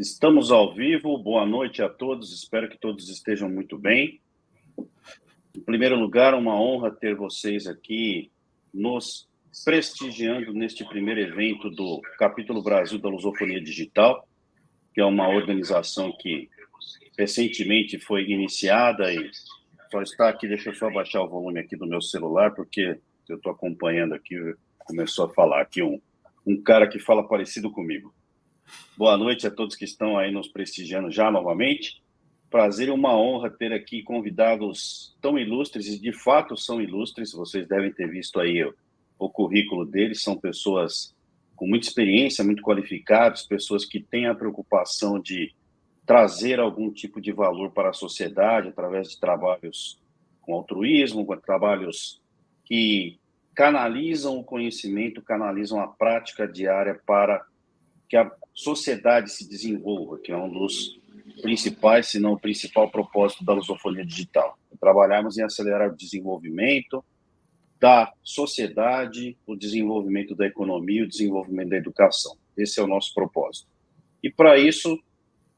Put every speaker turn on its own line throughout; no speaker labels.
Estamos ao vivo, boa noite a todos, espero que todos estejam muito bem. Em primeiro lugar, uma honra ter vocês aqui nos prestigiando neste primeiro evento do Capítulo Brasil da Lusofonia Digital, que é uma organização que recentemente foi iniciada e só está aqui, deixa eu só baixar o volume aqui do meu celular, porque eu estou acompanhando aqui, começou a falar aqui um cara que fala parecido comigo. Boa noite a todos que estão aí nos prestigiando já novamente. Prazer e uma honra ter aqui convidados tão ilustres, e de fato são ilustres, vocês devem ter visto aí o currículo deles, são pessoas com muita experiência, muito qualificadas, pessoas que têm a preocupação de trazer algum tipo de valor para a sociedade através de trabalhos com altruísmo, com trabalhos que canalizam o conhecimento, canalizam a prática diária para que a sociedade se desenvolva, que é um dos principais, se não o principal propósito da lusofonia digital. Trabalharmos em acelerar o desenvolvimento da sociedade, o desenvolvimento da economia, o desenvolvimento da educação. Esse é o nosso propósito. E para isso,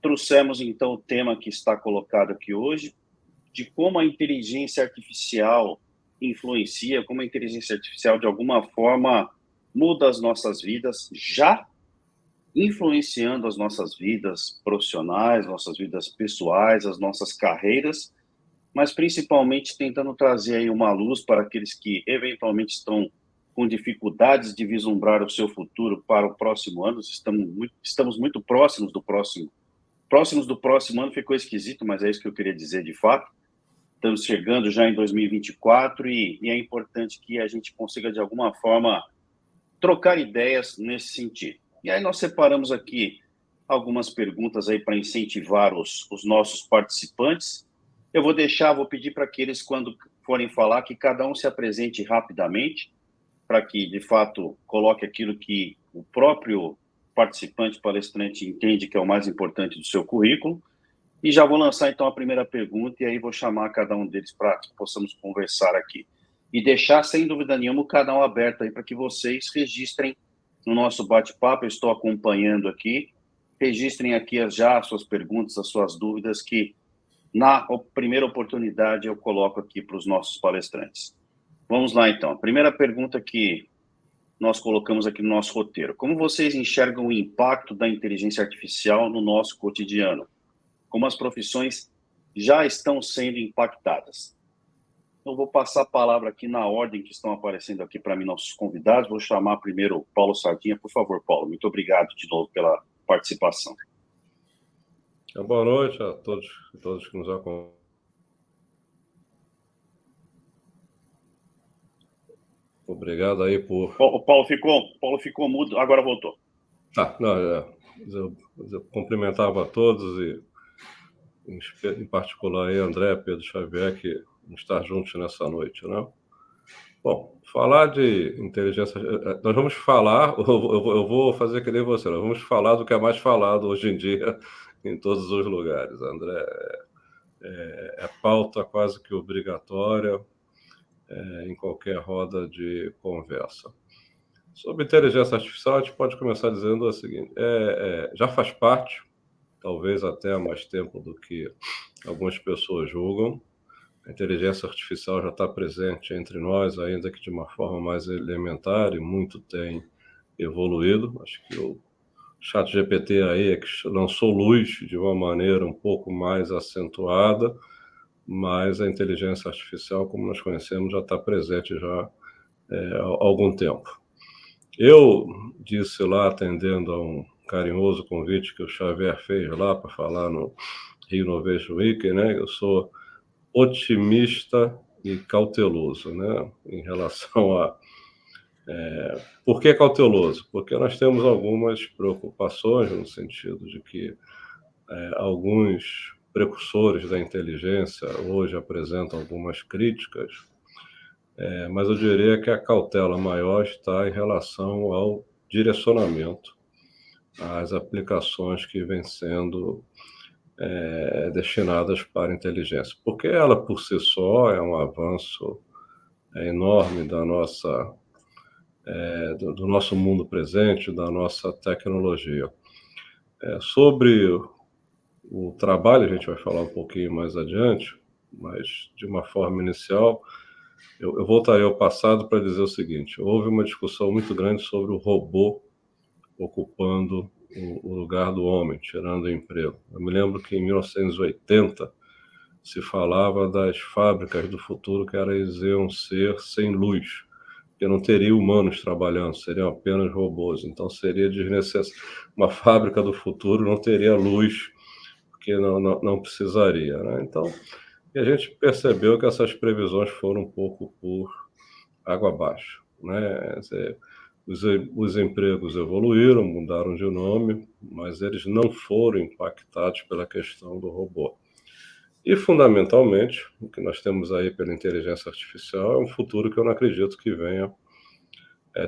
trouxemos então o tema que está colocado aqui hoje, de como a inteligência artificial influencia, como a inteligência artificial de alguma forma muda as nossas vidas, já influenciando as nossas vidas profissionais, nossas vidas pessoais, as nossas carreiras, mas principalmente tentando trazer aí uma luz para aqueles que eventualmente estão com dificuldades de vislumbrar o seu futuro para o próximo ano. Estamos muito próximos do próximo. Próximos do próximo ano ficou esquisito, mas é isso que eu queria dizer de fato. Estamos chegando já em 2024 e é importante que a gente consiga, de alguma forma, trocar ideias nesse sentido. E aí nós separamos aqui algumas perguntas aí para incentivar os nossos participantes. Eu vou pedir para que eles, quando forem falar, que cada um se apresente rapidamente, para que, de fato, coloque aquilo que o próprio participante, palestrante, entende que é o mais importante do seu currículo. E já vou lançar, então, a primeira pergunta, e aí vou chamar cada um deles para que possamos conversar aqui. E deixar, sem dúvida nenhuma, o canal aberto aí para que vocês registrem no nosso bate-papo. Eu estou acompanhando aqui. Registrem aqui já as suas perguntas, as suas dúvidas, que na primeira oportunidade eu coloco aqui para os nossos palestrantes. Vamos lá, então. A primeira pergunta que nós colocamos aqui no nosso roteiro. Como vocês enxergam o impacto da inteligência artificial no nosso cotidiano? Como as profissões já estão sendo impactadas? Eu vou passar a palavra aqui na ordem que estão aparecendo aqui para mim nossos convidados. Vou chamar primeiro o Paulo Sardinha. Por favor, Paulo, muito obrigado de novo pela participação.
Boa noite a todos que nos acompanham. Obrigado aí por...
O Paulo ficou mudo, agora voltou.
Tá, não, eu cumprimentava a todos e, em particular, aí, André, Pedro Xavier, que vamos estar juntos nessa noite, né? Bom, falar de inteligência... Nós vamos falar, eu vou fazer que nem você, nós vamos falar do que é mais falado hoje em dia em todos os lugares, André. É pauta quase que obrigatória em qualquer roda de conversa. Sobre inteligência artificial, a gente pode começar dizendo o seguinte: já faz parte, talvez até há mais tempo do que algumas pessoas julgam. A inteligência artificial já está presente entre nós, ainda que de uma forma mais elementar, e muito tem evoluído. Acho que o ChatGPT aí é que lançou luz de uma maneira um pouco mais acentuada, mas a inteligência artificial, como nós conhecemos, já está presente já há algum tempo. Eu disse lá, atendendo a um carinhoso convite que o Xavier fez lá para falar no Rio Innovation Week, né? Eu sou otimista e cauteloso, né? Em relação a... Por que cauteloso? Porque nós temos algumas preocupações no sentido de que alguns precursores da inteligência hoje apresentam algumas críticas, mas eu diria que a cautela maior está em relação ao direcionamento às aplicações que vêm sendo destinadas para a inteligência, porque ela por si só é um avanço enorme da do nosso mundo presente, da nossa tecnologia. Sobre o trabalho, a gente vai falar um pouquinho mais adiante, mas de uma forma inicial, eu voltaria ao passado para dizer o seguinte: houve uma discussão muito grande sobre o robô ocupando o lugar do homem, tirando o emprego. Eu me lembro que em 1980 se falava das fábricas do futuro que elas iam ser sem luz, porque não teria humanos trabalhando, seriam apenas robôs. Então seria desnecessário. Uma fábrica do futuro não teria luz, porque não precisaria, né? Então, e a gente percebeu que essas previsões foram um pouco por água abaixo, né? Os empregos evoluíram, mudaram de nome, mas eles não foram impactados pela questão do robô. E, fundamentalmente, o que nós temos aí pela inteligência artificial é um futuro que eu não acredito que venha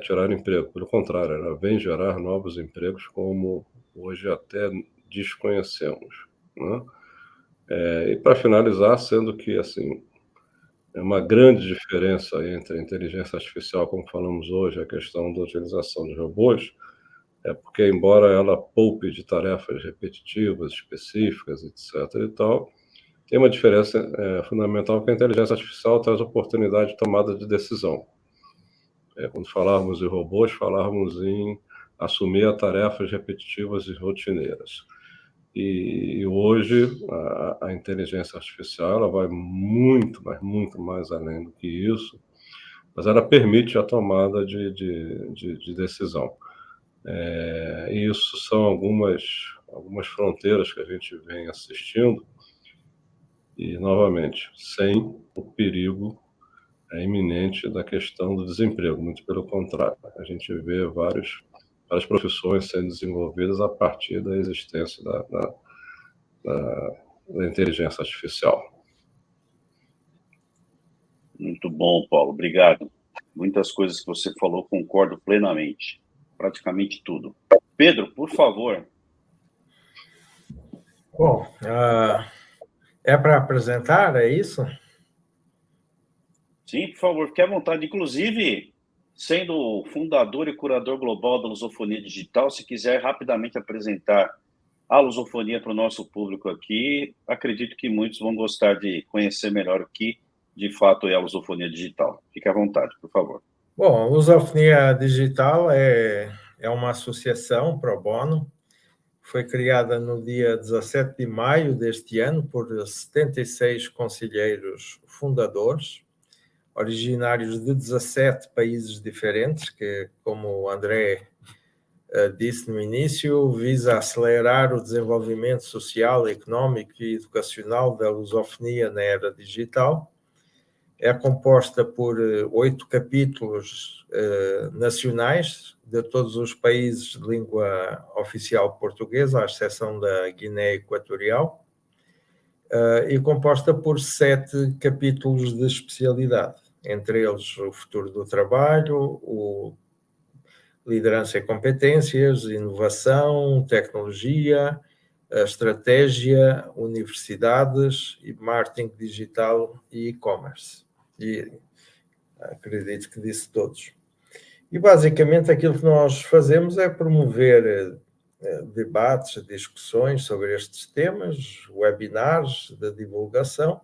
tirar emprego. Pelo contrário, ela vem gerar novos empregos como hoje até desconhecemos, né? E para finalizar, sendo que assim é uma grande diferença entre a inteligência artificial, como falamos hoje, a questão da utilização de robôs, porque embora ela poupe de tarefas repetitivas, específicas, etc. e tal, tem uma diferença fundamental, que a inteligência artificial traz oportunidade de tomada de decisão. Quando falávamos em robôs, falávamos em assumir tarefas repetitivas e rotineiras. E hoje a inteligência artificial ela vai muito mais além do que isso, mas ela permite a tomada de decisão. E isso são algumas fronteiras que a gente vem assistindo, e, novamente, sem o perigo iminente da questão do desemprego, muito pelo contrário. A gente vê várias profissões sendo desenvolvidas a partir da existência da inteligência artificial.
Muito bom, Paulo, obrigado. Muitas coisas que você falou, concordo plenamente, praticamente tudo. Pedro, por favor.
Bom, é para apresentar, é isso?
Sim, por favor, fique à vontade. Inclusive, sendo fundador e curador global da Lusofonia Digital, se quiser rapidamente apresentar a lusofonia para o nosso público aqui, acredito que muitos vão gostar de conhecer melhor o que, de fato, é a Lusofonia Digital. Fique à vontade, por favor.
Bom, a Lusofonia Digital é uma associação pro bono. Foi criada no dia 17 de maio deste ano por 76 conselheiros fundadores, originários de 17 países diferentes, que, como o André disse no início, visa acelerar o desenvolvimento social, económico e educacional da lusofonia na era digital. É composta por 8 capítulos nacionais de todos os países de língua oficial portuguesa, à exceção da Guiné Equatorial, e composta por 7 capítulos de especialidade, entre eles o futuro do trabalho, o liderança e competências, inovação, tecnologia, estratégia, universidades, e marketing digital e e-commerce. E acredito que disse todos. E basicamente aquilo que nós fazemos é promover debates, discussões sobre estes temas, webinars de divulgação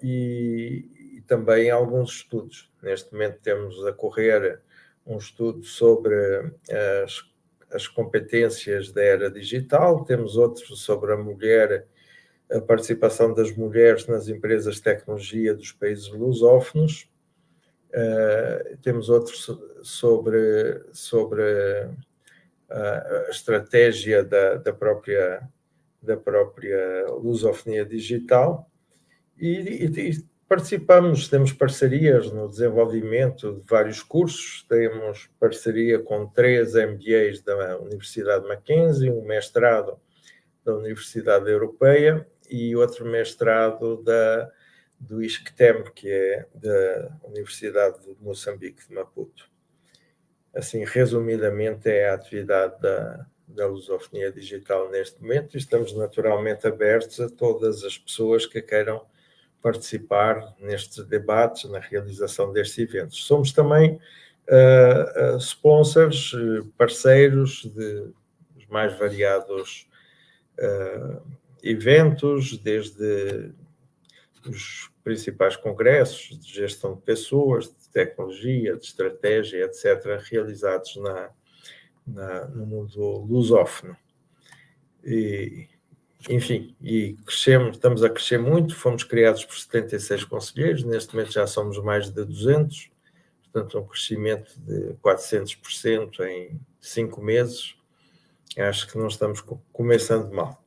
e também alguns estudos. Neste momento temos a correr um estudo sobre as competências da era digital, temos outro sobre a mulher, a participação das mulheres nas empresas de tecnologia dos países lusófonos, temos outro sobre a estratégia da própria lusofonia digital e participamos, temos parcerias no desenvolvimento de vários cursos, temos parceria com 3 MBAs da Universidade Mackenzie, um mestrado da Universidade Europeia e outro mestrado do ISCTEM, que é da Universidade de Moçambique, de Maputo. Assim, resumidamente, é a atividade da lusofonia digital neste momento e estamos naturalmente abertos a todas as pessoas que queiram participar nestes debates, na realização destes eventos. Somos também sponsors, parceiros dos mais variados eventos, desde os principais congressos de gestão de pessoas, de tecnologia, de estratégia, etc., realizados no mundo lusófono. Enfim, estamos a crescer muito, fomos criados por 76 conselheiros, neste momento já somos mais de 200, portanto um crescimento de 400% em 5 meses. Acho que não estamos começando mal.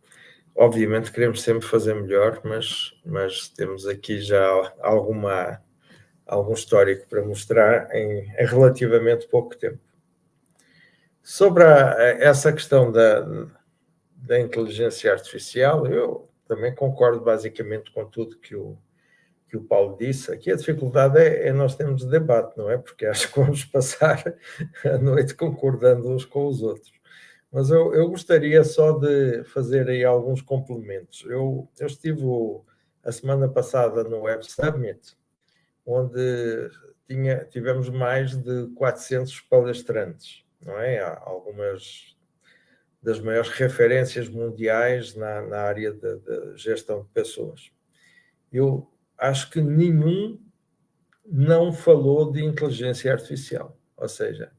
Obviamente queremos sempre fazer melhor, mas temos aqui já algum histórico para mostrar em relativamente pouco tempo. Sobre essa questão da inteligência artificial, eu também concordo basicamente com tudo que o Paulo disse. Aqui a dificuldade é nós temos debate, não é? Porque acho que vamos passar a noite concordando uns com os outros. Mas eu gostaria só de fazer aí alguns complementos. Eu estive a semana passada no Web Summit, onde tivemos mais de 400 palestrantes, não é? Há algumas das maiores referências mundiais na área de gestão de pessoas. Eu acho que nenhum não falou de inteligência artificial, ou seja,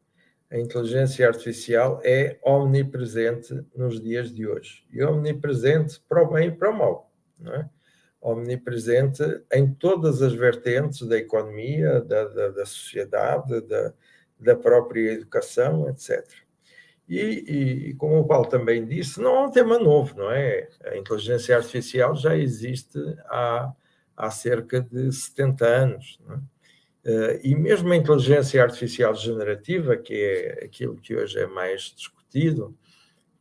a inteligência artificial é omnipresente nos dias de hoje. E omnipresente para o bem e para o mal, não é? Omnipresente em todas as vertentes da economia, da sociedade, da própria educação, etc. E como o Paulo também disse, não é um tema novo, não é? A inteligência artificial já existe há cerca de 70 anos, não é? E mesmo a inteligência artificial generativa, que é aquilo que hoje é mais discutido,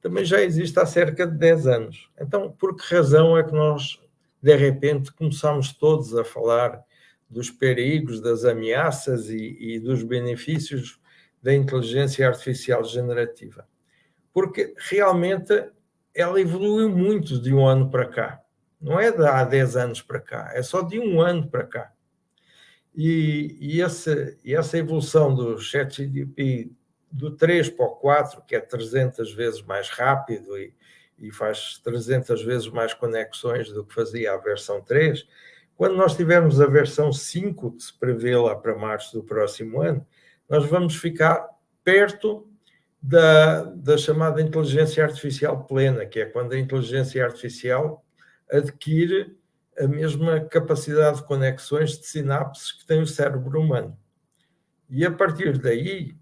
também já existe há cerca de 10 anos. Então, por que razão é que nós, de repente, começamos todos a falar dos perigos, das ameaças e dos benefícios da inteligência artificial generativa? Porque realmente ela evoluiu muito de um ano para cá. Não é de há 10 anos para cá, é só de um ano para cá. E essa evolução do ChatGPT do 3 para o 4, que é 300 vezes mais rápido e faz 300 vezes mais conexões do que fazia a versão 3, quando nós tivermos a versão 5, que se prevê lá para março do próximo ano, nós vamos ficar perto da chamada inteligência artificial plena, que é quando a inteligência artificial adquire a mesma capacidade de conexões de sinapses que tem o cérebro humano. E a partir daí,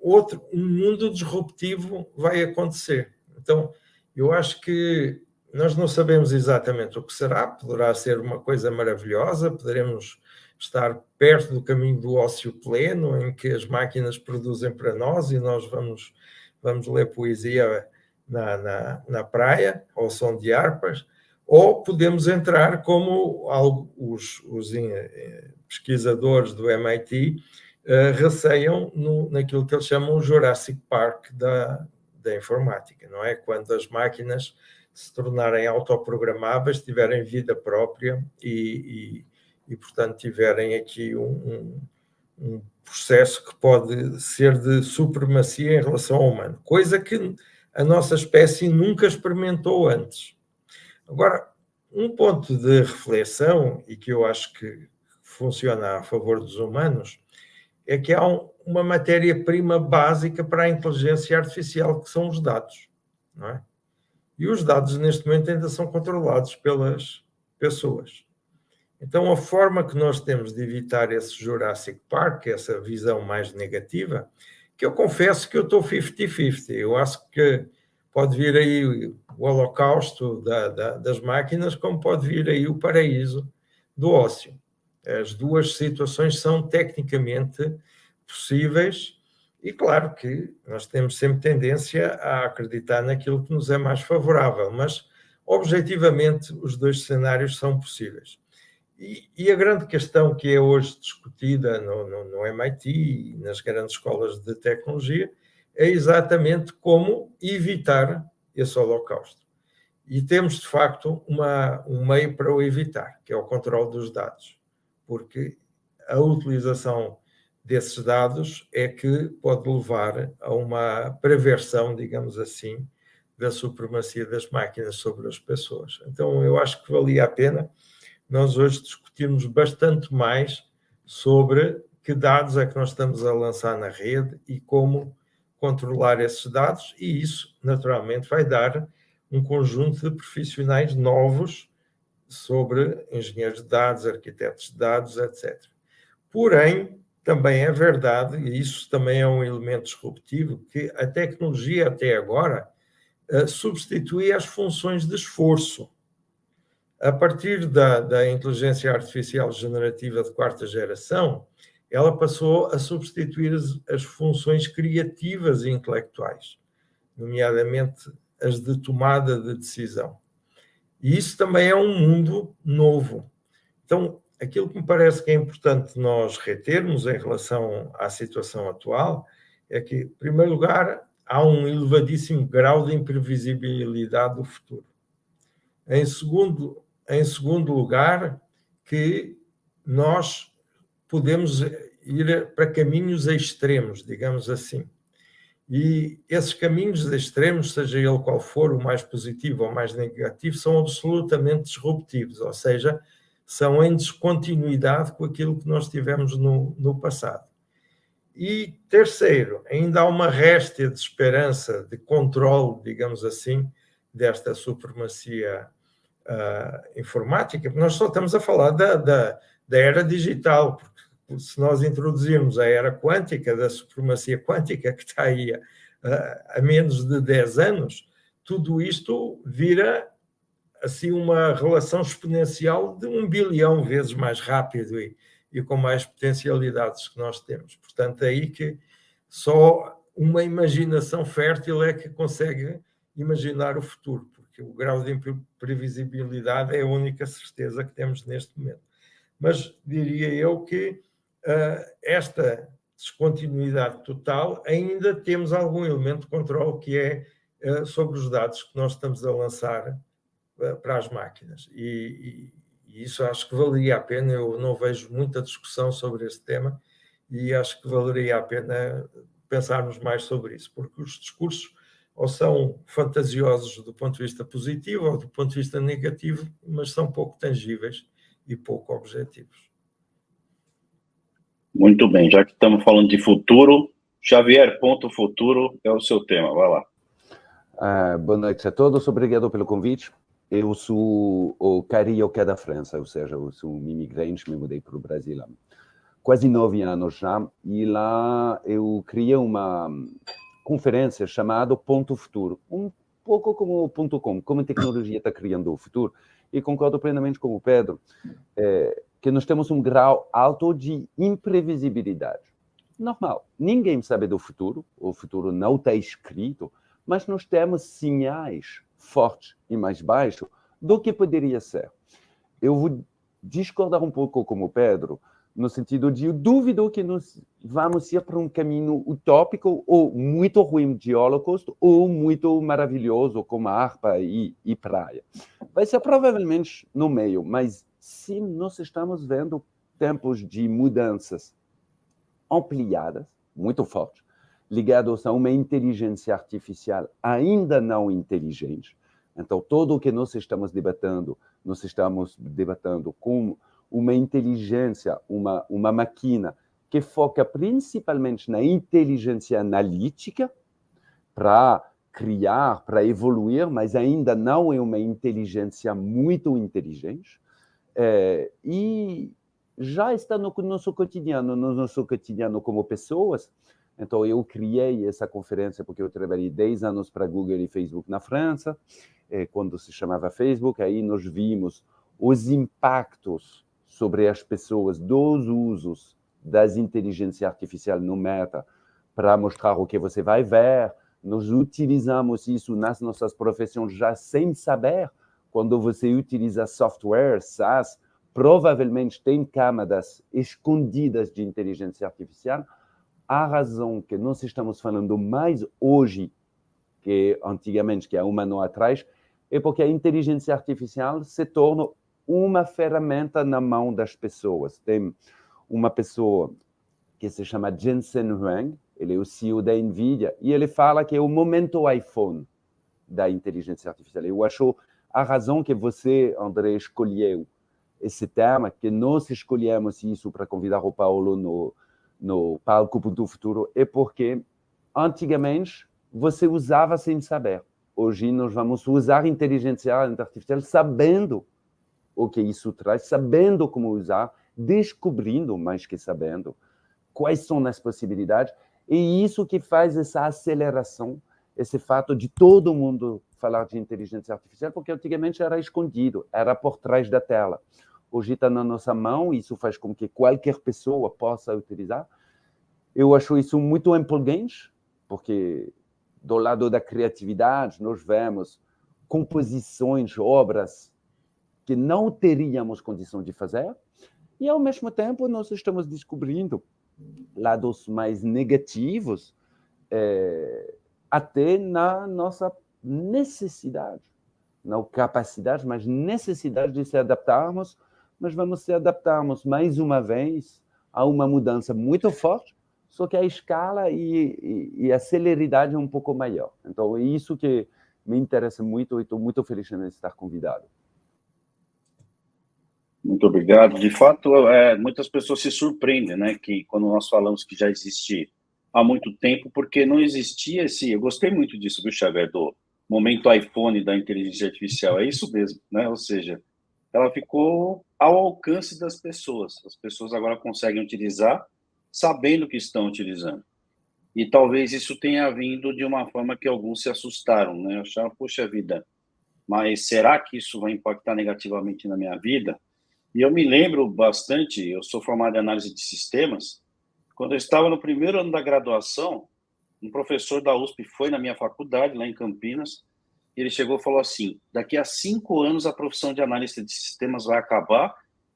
um mundo disruptivo vai acontecer. Então, eu acho que nós não sabemos exatamente o que será, poderá ser uma coisa maravilhosa, poderemos estar perto do caminho do ócio pleno, em que as máquinas produzem para nós e nós vamos ler poesia na praia, ao som de harpas, ou podemos entrar como os pesquisadores do MIT receiam naquilo que eles chamam o Jurassic Park da informática, não é? Quando as máquinas se tornarem autoprogramáveis, tiverem vida própria e portanto, tiverem aqui um processo que pode ser de supremacia em relação ao humano, coisa que a nossa espécie nunca experimentou antes. Agora, um ponto de reflexão, e que eu acho que funciona a favor dos humanos, é que há uma matéria-prima básica para a inteligência artificial, que são os dados, não é? E os dados, neste momento, ainda são controlados pelas pessoas. Então, a forma que nós temos de evitar esse Jurassic Park, essa visão mais negativa, que eu confesso que eu estou 50-50. Eu acho que pode vir aí o holocausto das máquinas, como pode vir aí o paraíso do ócio. As duas situações são tecnicamente possíveis e, claro, que nós temos sempre tendência a acreditar naquilo que nos é mais favorável, mas, objetivamente, os dois cenários são possíveis. E a grande questão que é hoje discutida no MIT e nas grandes escolas de tecnologia é exatamente como evitar esse holocausto. E temos, de facto, um meio para o evitar, que é o controle dos dados, porque a utilização desses dados é que pode levar a uma perversão, digamos assim, da supremacia das máquinas sobre as pessoas. Então, eu acho que valia a pena nós hoje discutirmos bastante mais sobre que dados é que nós estamos a lançar na rede e como controlar esses dados, e isso, naturalmente, vai dar um conjunto de profissionais novos sobre engenheiros de dados, arquitetos de dados, etc. Porém, também é verdade, e isso também é um elemento disruptivo, que a tecnologia até agora substitui as funções de esforço. A partir da inteligência artificial generativa de quarta geração, ela passou a substituir as funções criativas e intelectuais, nomeadamente as de tomada de decisão. E isso também é um mundo novo. Então, aquilo que me parece que é importante nós retermos em relação à situação atual é que, em primeiro lugar, há um elevadíssimo grau de imprevisibilidade do futuro. Em segundo lugar, que nós podemos ir para caminhos extremos, digamos assim. E esses caminhos extremos, seja ele qual for, o mais positivo ou mais negativo, são absolutamente disruptivos, ou seja, são em descontinuidade com aquilo que nós tivemos no passado. E terceiro, ainda há uma réstia de esperança, de controle, digamos assim, desta supremacia informática, porque nós só estamos a falar da era digital, porque se nós introduzirmos a era quântica, da supremacia quântica, que está aí a menos de 10 anos, tudo isto vira assim uma relação exponencial de 1 bilhão vezes mais rápido e com mais potencialidades que nós temos. Portanto, é aí que só uma imaginação fértil é que consegue imaginar o futuro, porque o grau de imprevisibilidade é a única certeza que temos neste momento. Mas diria eu que esta descontinuidade total, ainda temos algum elemento de controle que é sobre os dados que nós estamos a lançar para as máquinas. E isso acho que valeria a pena. Eu não vejo muita discussão sobre esse tema e acho que valeria a pena pensarmos mais sobre isso, porque os discursos ou são fantasiosos do ponto de vista positivo ou do ponto de vista negativo, mas são pouco tangíveis e pouco objetivos.
Muito bem, já que estamos falando de futuro, Xavier, ponto futuro é o seu tema, vai lá.
Boa noite a todos, obrigado pelo convite. Eu sou o carioca da França, ou seja, eu sou um imigrante, me mudei para o Brasil há quase 9 anos já, e lá eu criei uma conferência chamada Ponto Futuro, um pouco como o ponto .com, como a tecnologia está criando o futuro, e concordo plenamente com o Pedro, que nós temos um grau alto de imprevisibilidade. Normal, ninguém sabe do futuro, o futuro não está escrito, mas nós temos sinais fortes e mais baixos do que poderia ser. Eu vou discordar um pouco com o Pedro, no sentido de eu duvido que nós vamos ir para um caminho utópico ou muito ruim de holocausto ou muito maravilhoso como harpa e praia. Vai ser provavelmente no meio, mas sim, nós estamos vendo tempos de mudanças ampliadas, muito fortes, ligados a uma inteligência artificial ainda não inteligente. Então, tudo o que nós estamos debatendo com uma inteligência, uma máquina que foca principalmente na inteligência analítica para criar, para evoluir, mas ainda não é uma inteligência muito inteligente. E já está no nosso cotidiano como pessoas. Então, eu criei essa conferência porque eu trabalhei 10 anos para Google e Facebook na França, quando se chamava Facebook. Aí nós vimos os impactos sobre as pessoas dos usos das inteligências artificiais no Meta para mostrar o que você vai ver. Nós utilizamos isso nas nossas profissões já sem saber. Quando você utiliza software, SaaS, provavelmente tem camadas escondidas de inteligência artificial. A razão que nós estamos falando mais hoje que antigamente, que há 1 ano atrás, é porque a inteligência artificial se torna uma ferramenta na mão das pessoas. Tem uma pessoa que se chama Jensen Huang, ele é o CEO da NVIDIA, e ele fala que é o momento iPhone da inteligência artificial. Eu acho a razão que você, André, escolheu esse tema, que nós escolhemos isso para convidar o Paulo no Palco do Futuro, é porque, antigamente, você usava sem saber. Hoje, nós vamos usar inteligência artificial sabendo o que isso traz, sabendo como usar, descobrindo mais que sabendo quais são as possibilidades, e isso que faz essa aceleração, esse fato de todo mundo falar de inteligência artificial, porque antigamente era escondido, era por trás da tela. Hoje está na nossa mão, isso faz com que qualquer pessoa possa utilizar. Eu acho isso muito empolgante, porque do lado da criatividade, nós vemos composições, obras que não teríamos condição de fazer, e, ao mesmo tempo, nós estamos descobrindo lados mais negativos, até na nossa necessidade, não capacidade, mas necessidade de se adaptarmos, mas vamos se adaptarmos mais uma vez a uma mudança muito forte, só que a escala e a celeridade é um pouco maior. Então, é isso que me interessa muito e estou muito feliz de estar convidado.
Muito obrigado. De fato, muitas pessoas se surpreendem, né, que quando nós falamos que já existe há muito tempo, porque não existia esse... Eu gostei muito disso, viu, Xavier, do momento iPhone da inteligência artificial. É isso mesmo, né? Ou seja, ela ficou ao alcance das pessoas. As pessoas agora conseguem utilizar sabendo que estão utilizando. E talvez isso tenha vindo de uma forma que alguns se assustaram, né? Acharam, poxa vida, mas será que isso vai impactar negativamente na minha vida? E eu me lembro bastante, eu sou formado em análise de sistemas, quando eu estava no primeiro ano da graduação, um professor da USP foi na minha faculdade, lá em Campinas, e ele chegou e falou assim, daqui a 5 anos a profissão de analista de sistemas vai acabar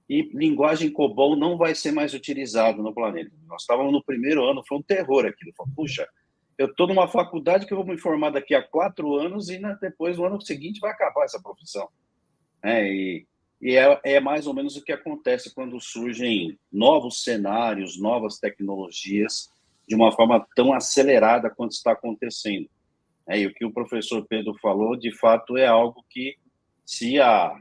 e linguagem COBOL não vai ser mais utilizado no planeta. Nós estávamos no primeiro ano, foi um terror aquilo. Falei, puxa, eu estou numa faculdade que eu vou me formar daqui a 4 anos e depois, no ano seguinte, vai acabar essa profissão. É mais ou menos o que acontece quando surgem novos cenários, novas tecnologias, de uma forma tão acelerada quanto está acontecendo. E o que o professor Pedro falou, de fato, é algo que, se a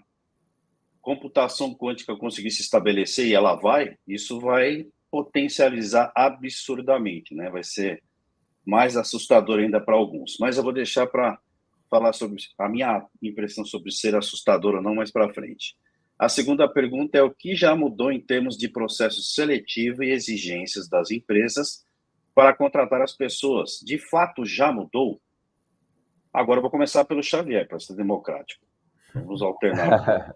computação quântica conseguir se estabelecer, e ela vai, isso vai potencializar absurdamente, né? Vai ser mais assustador ainda para alguns. Mas eu vou deixar para falar sobre a minha impressão sobre ser assustador ou não mais para frente. A segunda pergunta é o que já mudou em termos de processo seletivo e exigências das empresas para contratar as pessoas. De fato, já mudou? Agora eu vou começar pelo Xavier, para ser democrático. Vamos alternar.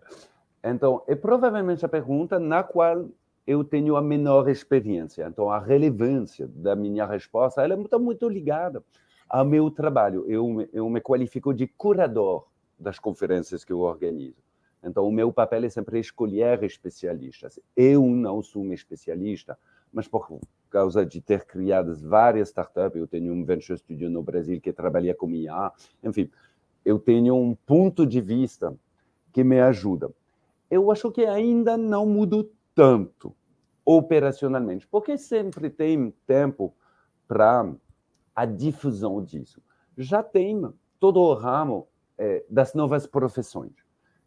Então, é provavelmente a pergunta na qual eu tenho a menor experiência. Então, a relevância da minha resposta ela está muito ligada ao meu trabalho. Eu me qualifico de curador das conferências que eu organizo. Então, o meu papel é sempre escolher especialistas. Eu não sou um especialista, mas por causa de ter criado várias startups, eu tenho um venture studio no Brasil que trabalha com IA, enfim, eu tenho um ponto de vista que me ajuda. Eu acho que ainda não mudo tanto operacionalmente, porque sempre tem tempo para a difusão disso. Já tem todo o ramo das novas profissões.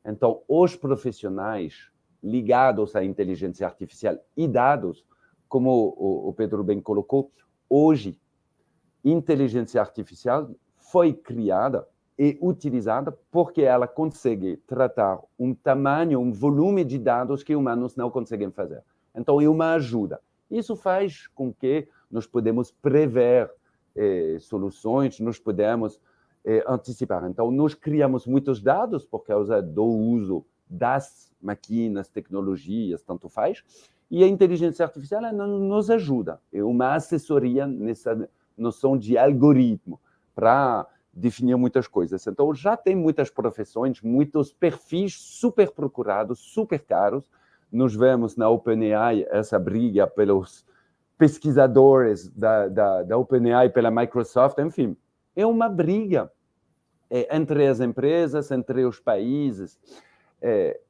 Então, os profissionais ligados à inteligência artificial e dados, como o Pedro bem colocou, hoje, inteligência artificial foi criada e utilizada porque ela consegue tratar um tamanho, um volume de dados que humanos não conseguem fazer. Então, é uma ajuda. Isso faz com que nós podemos prever soluções, nós podemos antecipar. Então, nós criamos muitos dados por causa do uso das máquinas, tecnologias, tanto faz, e a inteligência artificial nos ajuda. É uma assessoria nessa noção de algoritmo para definir muitas coisas. Então, já tem muitas profissões, muitos perfis super procurados, super caros. Nós vemos na OpenAI essa briga pelos pesquisadores da OpenAI pela Microsoft, enfim. É uma briga entre as empresas, entre os países,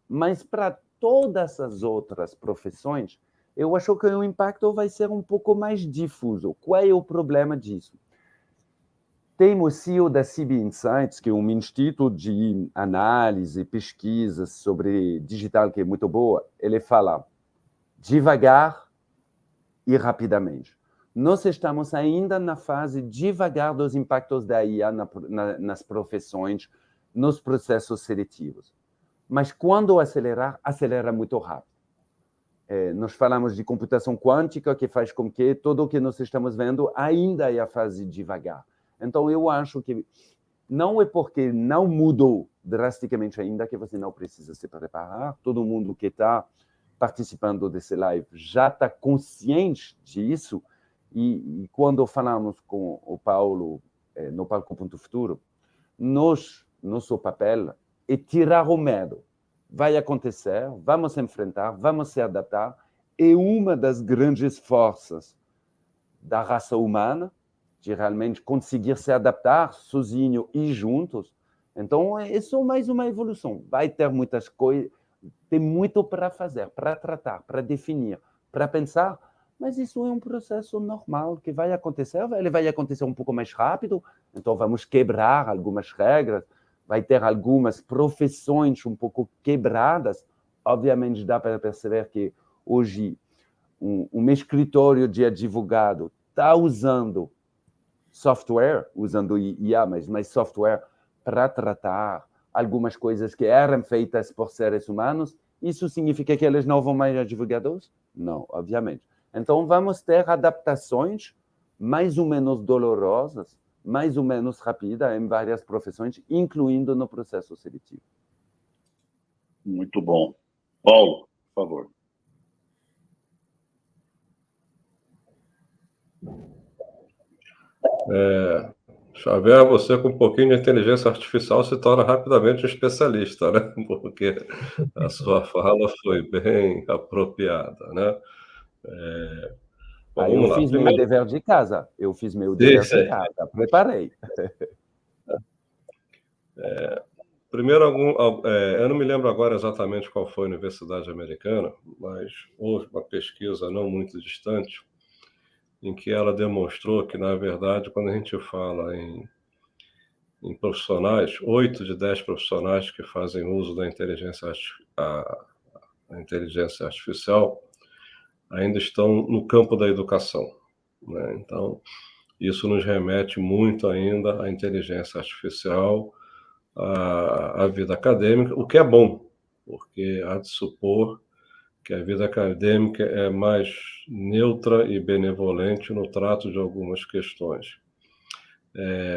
mas para todas as outras profissões, eu acho que o impacto vai ser um pouco mais difuso. Qual é o problema disso? Tem o CEO da CB Insights, que é um instituto de análise e pesquisa sobre digital que é muito boa. Ele fala devagar e rapidamente. Nós estamos ainda na fase devagar dos impactos da IA nas profissões, nos processos seletivos. Mas quando acelerar, acelera muito rápido. Nós falamos de computação quântica, que faz com que tudo o que nós estamos vendo ainda é a fase devagar. Então, eu acho que não é porque não mudou drasticamente ainda que você não precisa se preparar. Todo mundo que está participando desse live já está consciente disso. E quando falamos com o Paulo no Palco Ponto Futuro, nosso papel é tirar o medo. Vai acontecer, vamos enfrentar, vamos se adaptar. É uma das grandes forças da raça humana, de realmente conseguir se adaptar sozinho e juntos. Então, é só mais uma evolução. Vai ter muitas coisas, tem muito para fazer, para tratar, para definir, para pensar, mas isso é um processo normal que vai acontecer. Ele vai acontecer um pouco mais rápido, então vamos quebrar algumas regras, vai ter algumas profissões um pouco quebradas. Obviamente, dá para perceber que hoje um escritório de advogado está usando software, usando IA, mas software para tratar algumas coisas que eram feitas por seres humanos. Isso significa que eles não vão mais advogados? Não, obviamente. Então, vamos ter adaptações mais ou menos dolorosas, mais ou menos rápidas em várias profissões, incluindo no processo seletivo.
Muito bom. Paulo, por favor.
Xavier, você com um pouquinho de inteligência artificial se torna rapidamente um especialista, né? Porque a sua fala foi bem apropriada, né? Bom, vamos lá.
Fiz meu dever de casa. Preparei.
Primeiro, eu não me lembro agora exatamente qual foi a universidade americana, mas houve uma pesquisa não muito distante em que ela demonstrou que, na verdade, quando a gente fala em profissionais, 8 de 10 profissionais que fazem uso da inteligência artificial ainda estão no campo da educação, né? Então, isso nos remete muito ainda à inteligência artificial, à vida acadêmica, o que é bom, porque há de supor que a vida acadêmica é mais neutra e benevolente no trato de algumas questões.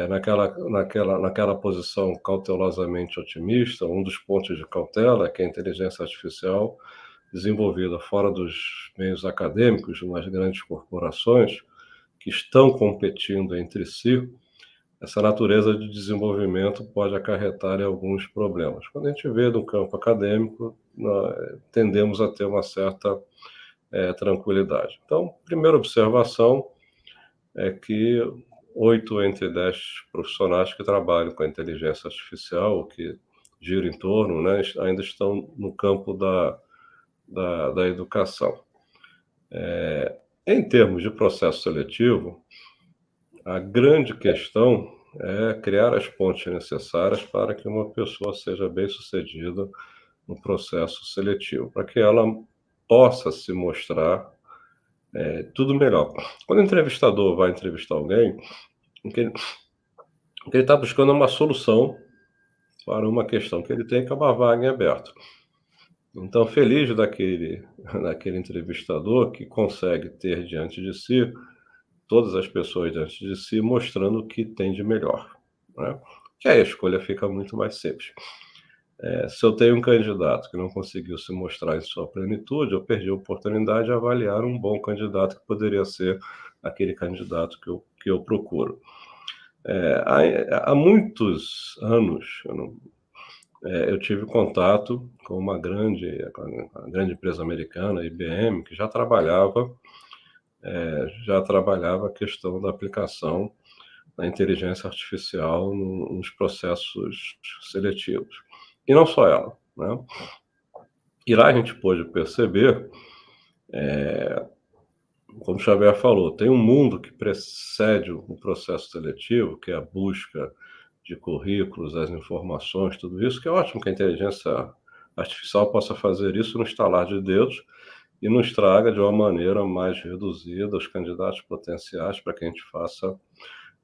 Naquela posição cautelosamente otimista, um dos pontos de cautela é que a inteligência artificial desenvolvida fora dos meios acadêmicos, nas grandes corporações, que estão competindo entre si, essa natureza de desenvolvimento pode acarretar em alguns problemas. Quando a gente vê no campo acadêmico, nós tendemos a ter uma certa tranquilidade. Então, primeira observação é que 8 entre 10 profissionais que trabalham com a inteligência artificial, que giram em torno, né, ainda estão no campo da educação. Em termos de processo seletivo, a grande questão é criar as pontes necessárias para que uma pessoa seja bem-sucedida no processo seletivo, para que ela possa se mostrar tudo melhor. Quando o entrevistador vai entrevistar alguém, o que ele está buscando é uma solução para uma questão que ele tem, que é uma vaga em aberto. Então, feliz daquele entrevistador que consegue ter diante de si todas as pessoas diante de si, mostrando o que tem de melhor, né? Que aí a escolha fica muito mais simples. Se eu tenho um candidato que não conseguiu se mostrar em sua plenitude, eu perdi a oportunidade de avaliar um bom candidato que poderia ser aquele candidato que eu procuro. Há muitos anos, eu tive contato com uma grande empresa americana, IBM, que já trabalhava a questão da aplicação da inteligência artificial nos processos seletivos. E não só ela, né? E lá a gente pôde perceber Como o Xavier falou, tem um mundo que precede o processo seletivo, que é a busca de currículos, as informações, tudo isso, que é ótimo que a inteligência artificial possa fazer isso no estalar de dedos e nos traga de uma maneira mais reduzida os candidatos potenciais para que a gente faça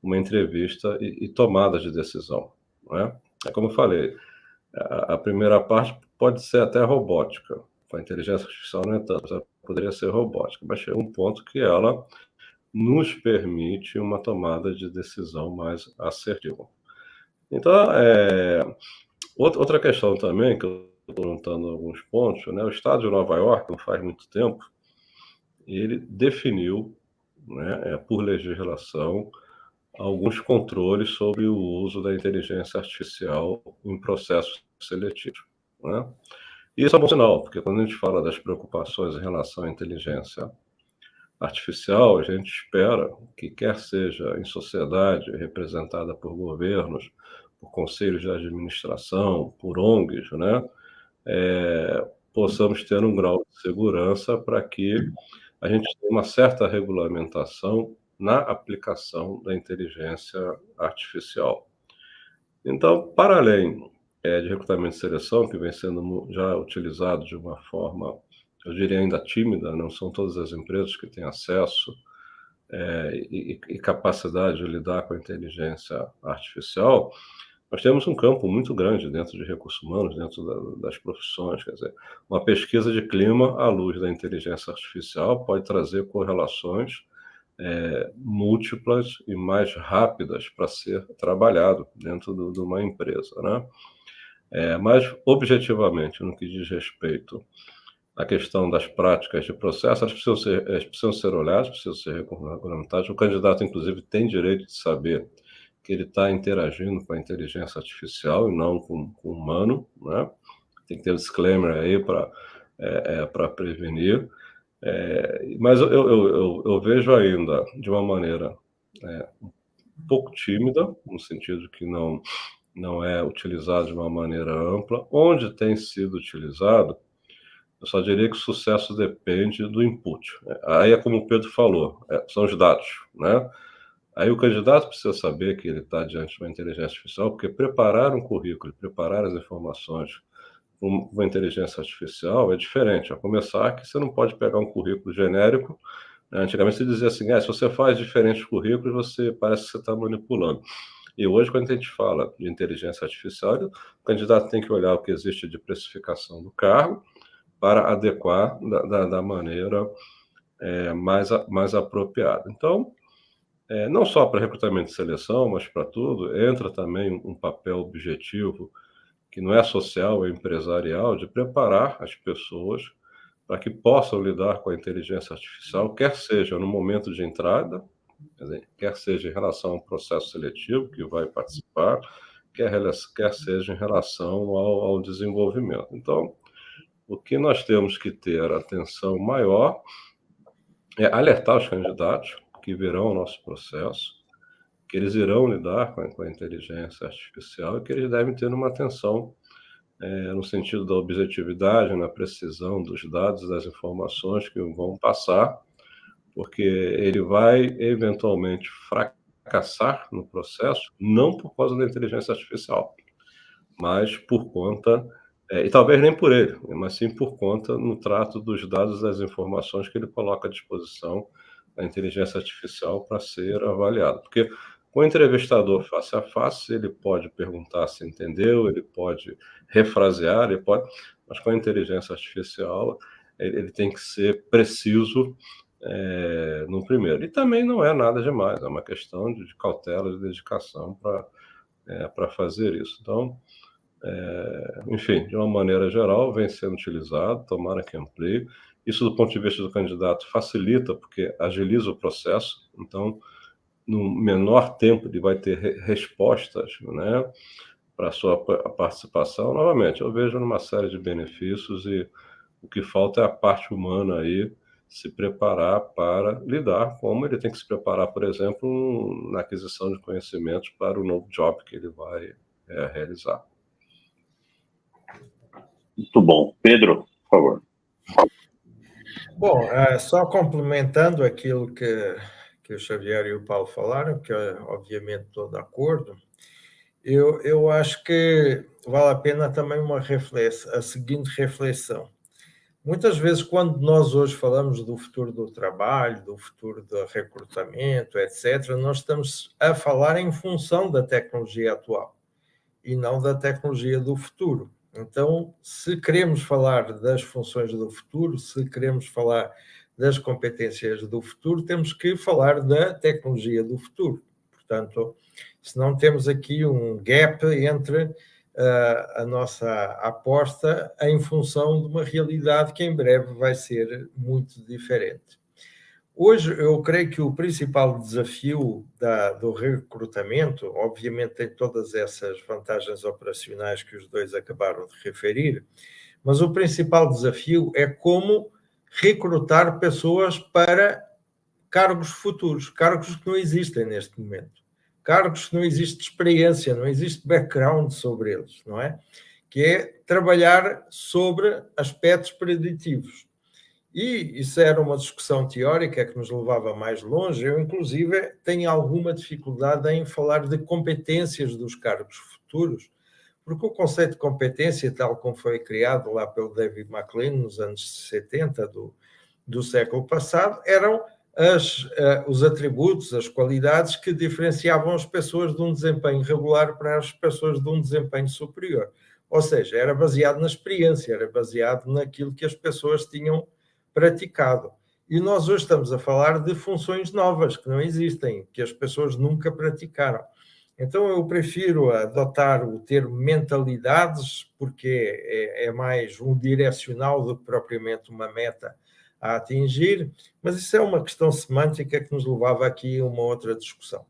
uma entrevista e tomada de decisão, não é? É como eu falei, a primeira parte pode ser até robótica, com a inteligência artificial não é tanto, ela poderia ser robótica, mas chega um ponto que ela nos permite uma tomada de decisão mais assertiva. Então, outra questão também, que eu estou perguntando alguns pontos, né? O Estado de Nova York, não faz muito tempo, ele definiu, né, por legislação, alguns controles sobre o uso da inteligência artificial em processos seletivos, né? E isso é um bom sinal, porque quando a gente fala das preocupações em relação à inteligência artificial, a gente espera que, quer seja em sociedade representada por governos, por conselhos de administração, por ONGs, né, possamos ter um grau de segurança para que a gente tenha uma certa regulamentação na aplicação da inteligência artificial. Então, para além de recrutamento e seleção, que vem sendo já utilizado de uma forma, eu diria ainda tímida, não são todas as empresas que têm acesso e capacidade de lidar com a inteligência artificial, nós temos um campo muito grande dentro de recursos humanos, dentro das profissões. Quer dizer, uma pesquisa de clima à luz da inteligência artificial pode trazer correlações múltiplas e mais rápidas para ser trabalhado dentro de uma empresa, né? Mas, objetivamente, no que diz respeito à questão das práticas de processo, elas precisam ser olhadas, precisam ser regulamentadas. O candidato, inclusive, tem direito de saber que ele está interagindo com a inteligência artificial e não com o humano, né? Tem que ter um disclaimer aí para prevenir. Mas eu vejo ainda de uma maneira um pouco tímida, no sentido que não é utilizado de uma maneira ampla. Onde tem sido utilizado, eu só diria que o sucesso depende do input. Aí é como o Pedro falou, são os dados, né? Aí o candidato precisa saber que ele está diante de uma inteligência artificial, porque preparar um currículo, preparar as informações com uma inteligência artificial é diferente. A começar que você não pode pegar um currículo genérico. Antigamente se dizia assim, se você faz diferentes currículos, parece que você está manipulando. E hoje, quando a gente fala de inteligência artificial, o candidato tem que olhar o que existe de precificação do cargo para adequar da maneira mais apropriada. Então, não só para recrutamento e seleção, mas para tudo, entra também um papel objetivo, que não é social, é empresarial, de preparar as pessoas para que possam lidar com a inteligência artificial, quer seja no momento de entrada, quer seja em relação ao processo seletivo que vai participar, quer seja em relação ao desenvolvimento. Então, o que nós temos que ter atenção maior é alertar os candidatos que verão o nosso processo, que eles irão lidar com a inteligência artificial e que eles devem ter uma atenção no sentido da objetividade, na precisão dos dados, das informações que vão passar, porque ele vai eventualmente fracassar no processo, não por causa da inteligência artificial, mas por conta, e talvez nem por ele, mas sim por conta no trato dos dados, das informações que ele coloca à disposição da inteligência artificial para ser avaliado. Porque com o entrevistador face a face, ele pode perguntar se entendeu, ele pode refrasear, mas com a inteligência artificial, ele tem que ser preciso no primeiro. E também não é nada demais, é uma questão de cautela, de dedicação para fazer isso. Então, enfim, de uma maneira geral, vem sendo utilizado, tomara que amplie. Isso, do ponto de vista do candidato, facilita, porque agiliza o processo. Então, no menor tempo, ele vai ter respostas, né, para a sua participação. Novamente, eu vejo uma série de benefícios e o que falta é a parte humana aí se preparar para lidar, como ele tem que se preparar, por exemplo, na aquisição de conhecimentos para o novo job que ele vai realizar.
Muito bom. Pedro, por favor.
Bom, só complementando aquilo que o Xavier e o Paulo falaram, que obviamente estou de acordo, eu acho que vale a pena também a seguinte reflexão. Muitas vezes, quando nós hoje falamos do futuro do trabalho, do futuro do recrutamento, etc., nós estamos a falar em função da tecnologia atual e não da tecnologia do futuro. Então, se queremos falar das funções do futuro, se queremos falar das competências do futuro, temos que falar da tecnologia do futuro. Portanto, senão temos aqui um gap entre a nossa aposta em função de uma realidade que em breve vai ser muito diferente. Hoje, eu creio que o principal desafio do recrutamento, obviamente tem todas essas vantagens operacionais que os dois acabaram de referir, mas o principal desafio é como recrutar pessoas para cargos futuros, cargos que não existem neste momento, cargos que não existe experiência, não existe background sobre eles, não é? Que é trabalhar sobre aspectos preditivos. E isso era uma discussão teórica que nos levava mais longe. Eu, inclusive, tenho alguma dificuldade em falar de competências dos cargos futuros, porque o conceito de competência, tal como foi criado lá pelo David MacLean nos anos 70 do século passado, eram os atributos, as qualidades que diferenciavam as pessoas de um desempenho regular para as pessoas de um desempenho superior. Ou seja, era baseado na experiência, era baseado naquilo que as pessoas tinham praticado. E nós hoje estamos a falar de funções novas que não existem, que as pessoas nunca praticaram. Então eu prefiro adotar o termo mentalidades, porque é mais um direcional do que propriamente uma meta a atingir, mas isso é uma questão semântica que nos levava aqui a uma outra discussão.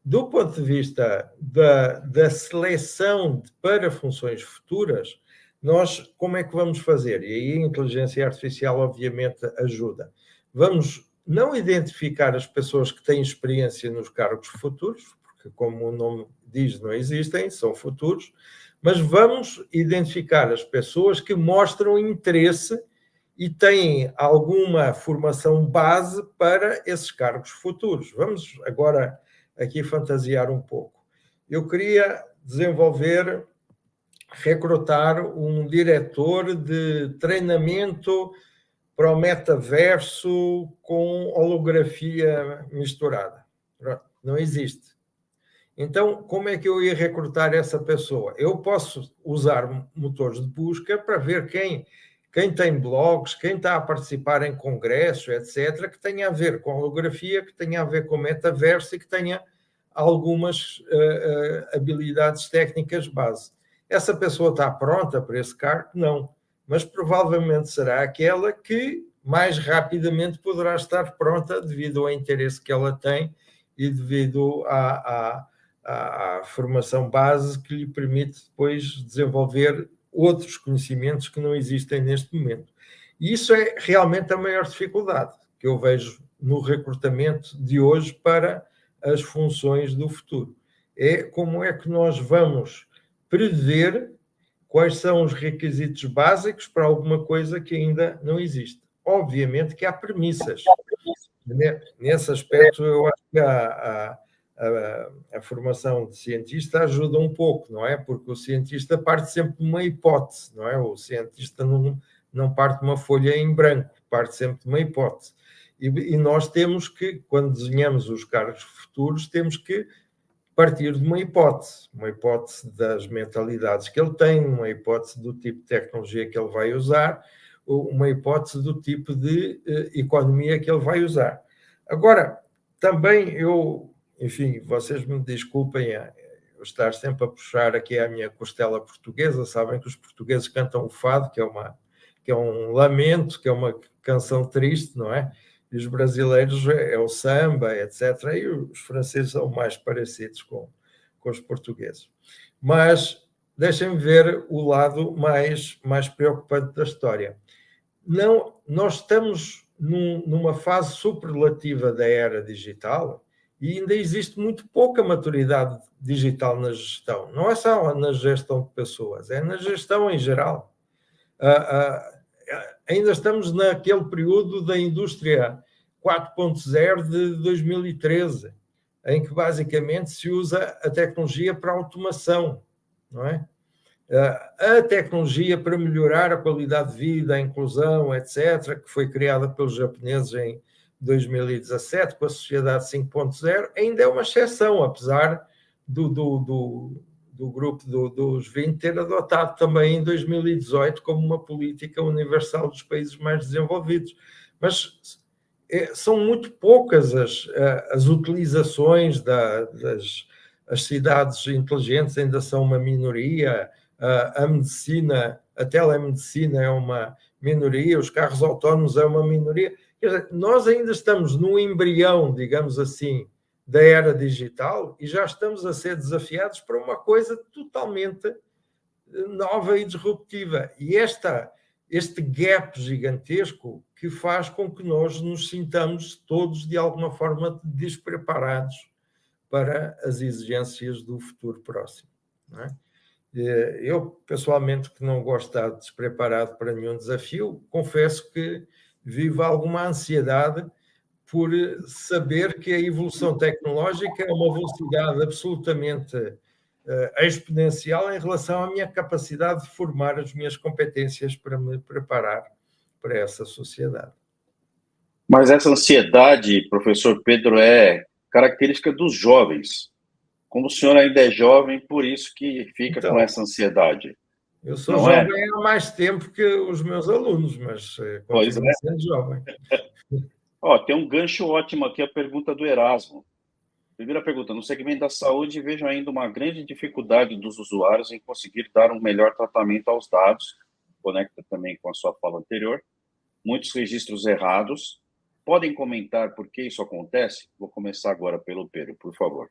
Do ponto de vista da seleção para funções futuras, nós como é que vamos fazer? E aí a inteligência artificial obviamente ajuda. Vamos não identificar as pessoas que têm experiência nos cargos futuros, porque como o nome diz, não existem, são futuros, mas vamos identificar as pessoas que mostram interesse e têm alguma formação base para esses cargos futuros. Vamos agora aqui fantasiar um pouco. Eu queria recrutar um diretor de treinamento para o metaverso com holografia misturada. Não existe. Então, como é que eu ia recrutar essa pessoa? Eu posso usar motores de busca para ver quem tem blogs, quem está a participar em congressos, etc., que tenha a ver com holografia, que tenha a ver com metaverso e que tenha algumas habilidades técnicas base. Essa pessoa está pronta para esse cargo? Não. Mas provavelmente será aquela que mais rapidamente poderá estar pronta devido ao interesse que ela tem e devido à formação base que lhe permite depois desenvolver outros conhecimentos que não existem neste momento. E isso é realmente a maior dificuldade que eu vejo no recrutamento de hoje para as funções do futuro. É como é que nós vamos prever quais são os requisitos básicos para alguma coisa que ainda não existe. Obviamente que há premissas. Nesse aspecto, eu acho que a formação de cientista ajuda um pouco, não é? Porque o cientista parte sempre de uma hipótese, não é? O cientista não parte de uma folha em branco, parte sempre de uma hipótese. E nós temos que, quando desenhamos os cargos futuros, temos que partir de uma hipótese das mentalidades que ele tem, uma hipótese do tipo de tecnologia que ele vai usar, uma hipótese do tipo de economia que ele vai usar. Agora, também enfim, vocês me desculpem eu estar sempre a puxar aqui a minha costela portuguesa, sabem que os portugueses cantam o fado, que é um lamento, que é uma canção triste, não é? E os brasileiros é o samba, etc. E os franceses são mais parecidos com os portugueses. Mas deixem-me ver o lado mais preocupante da história. Nós estamos numa fase superlativa da era digital e ainda existe muito pouca maturidade digital na gestão. Não é só na gestão de pessoas, é na gestão em geral. ainda estamos naquele período da indústria 4.0 de 2013, em que basicamente se usa a tecnologia para automação, não é? A tecnologia para melhorar a qualidade de vida, a inclusão, etc., que foi criada pelos japoneses em 2017 com a Sociedade 5.0, ainda é uma exceção, apesar do grupo dos 20 ter adotado também em 2018 como uma política universal dos países mais desenvolvidos. Mas são muito poucas as utilizações as cidades inteligentes ainda são uma minoria, a medicina, a telemedicina é uma minoria, os carros autónomos é uma minoria. Quer dizer, nós ainda estamos no embrião, digamos assim, da era digital e já estamos a ser desafiados para uma coisa totalmente nova e disruptiva. E este gap gigantesco que faz com que nós nos sintamos todos, de alguma forma, despreparados para as exigências do futuro próximo. Não é? Eu, pessoalmente, que não gosto de estar despreparado para nenhum desafio, confesso que vivo alguma ansiedade por saber que a evolução tecnológica é uma velocidade absolutamente exponencial em relação à minha capacidade de formar as minhas competências para me preparar para essa sociedade.
Mas essa ansiedade, professor Pedro, é característica dos jovens. Como o senhor ainda é jovem, por isso que fica com essa ansiedade.
Eu sou jovem há mais tempo que os meus alunos, mas continuo sendo jovem.
Tem um gancho ótimo aqui, a pergunta do Erasmo. Primeira pergunta, no segmento da saúde, vejo ainda uma grande dificuldade dos usuários em conseguir dar um melhor tratamento aos dados, conecta também com a sua fala anterior, muitos registros errados. Podem comentar por que isso acontece? Vou começar agora pelo Pedro, por favor.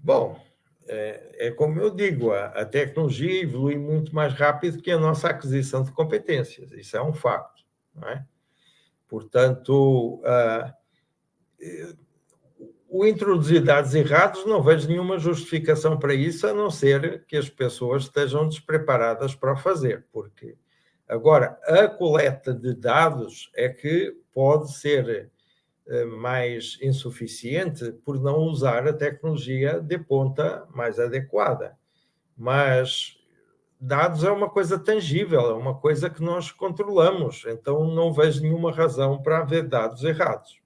Bom, é como eu digo, a tecnologia evolui muito mais rápido que a nossa aquisição de competências, isso é um facto, não é? Portanto, o introduzir dados errados, não vejo nenhuma justificação para isso, a não ser que as pessoas estejam despreparadas para o fazer, porque agora a coleta de dados é que pode ser mais insuficiente por não usar a tecnologia de ponta mais adequada. Mas dados é uma coisa tangível, é uma coisa que nós controlamos, então não vejo nenhuma razão para haver dados errados.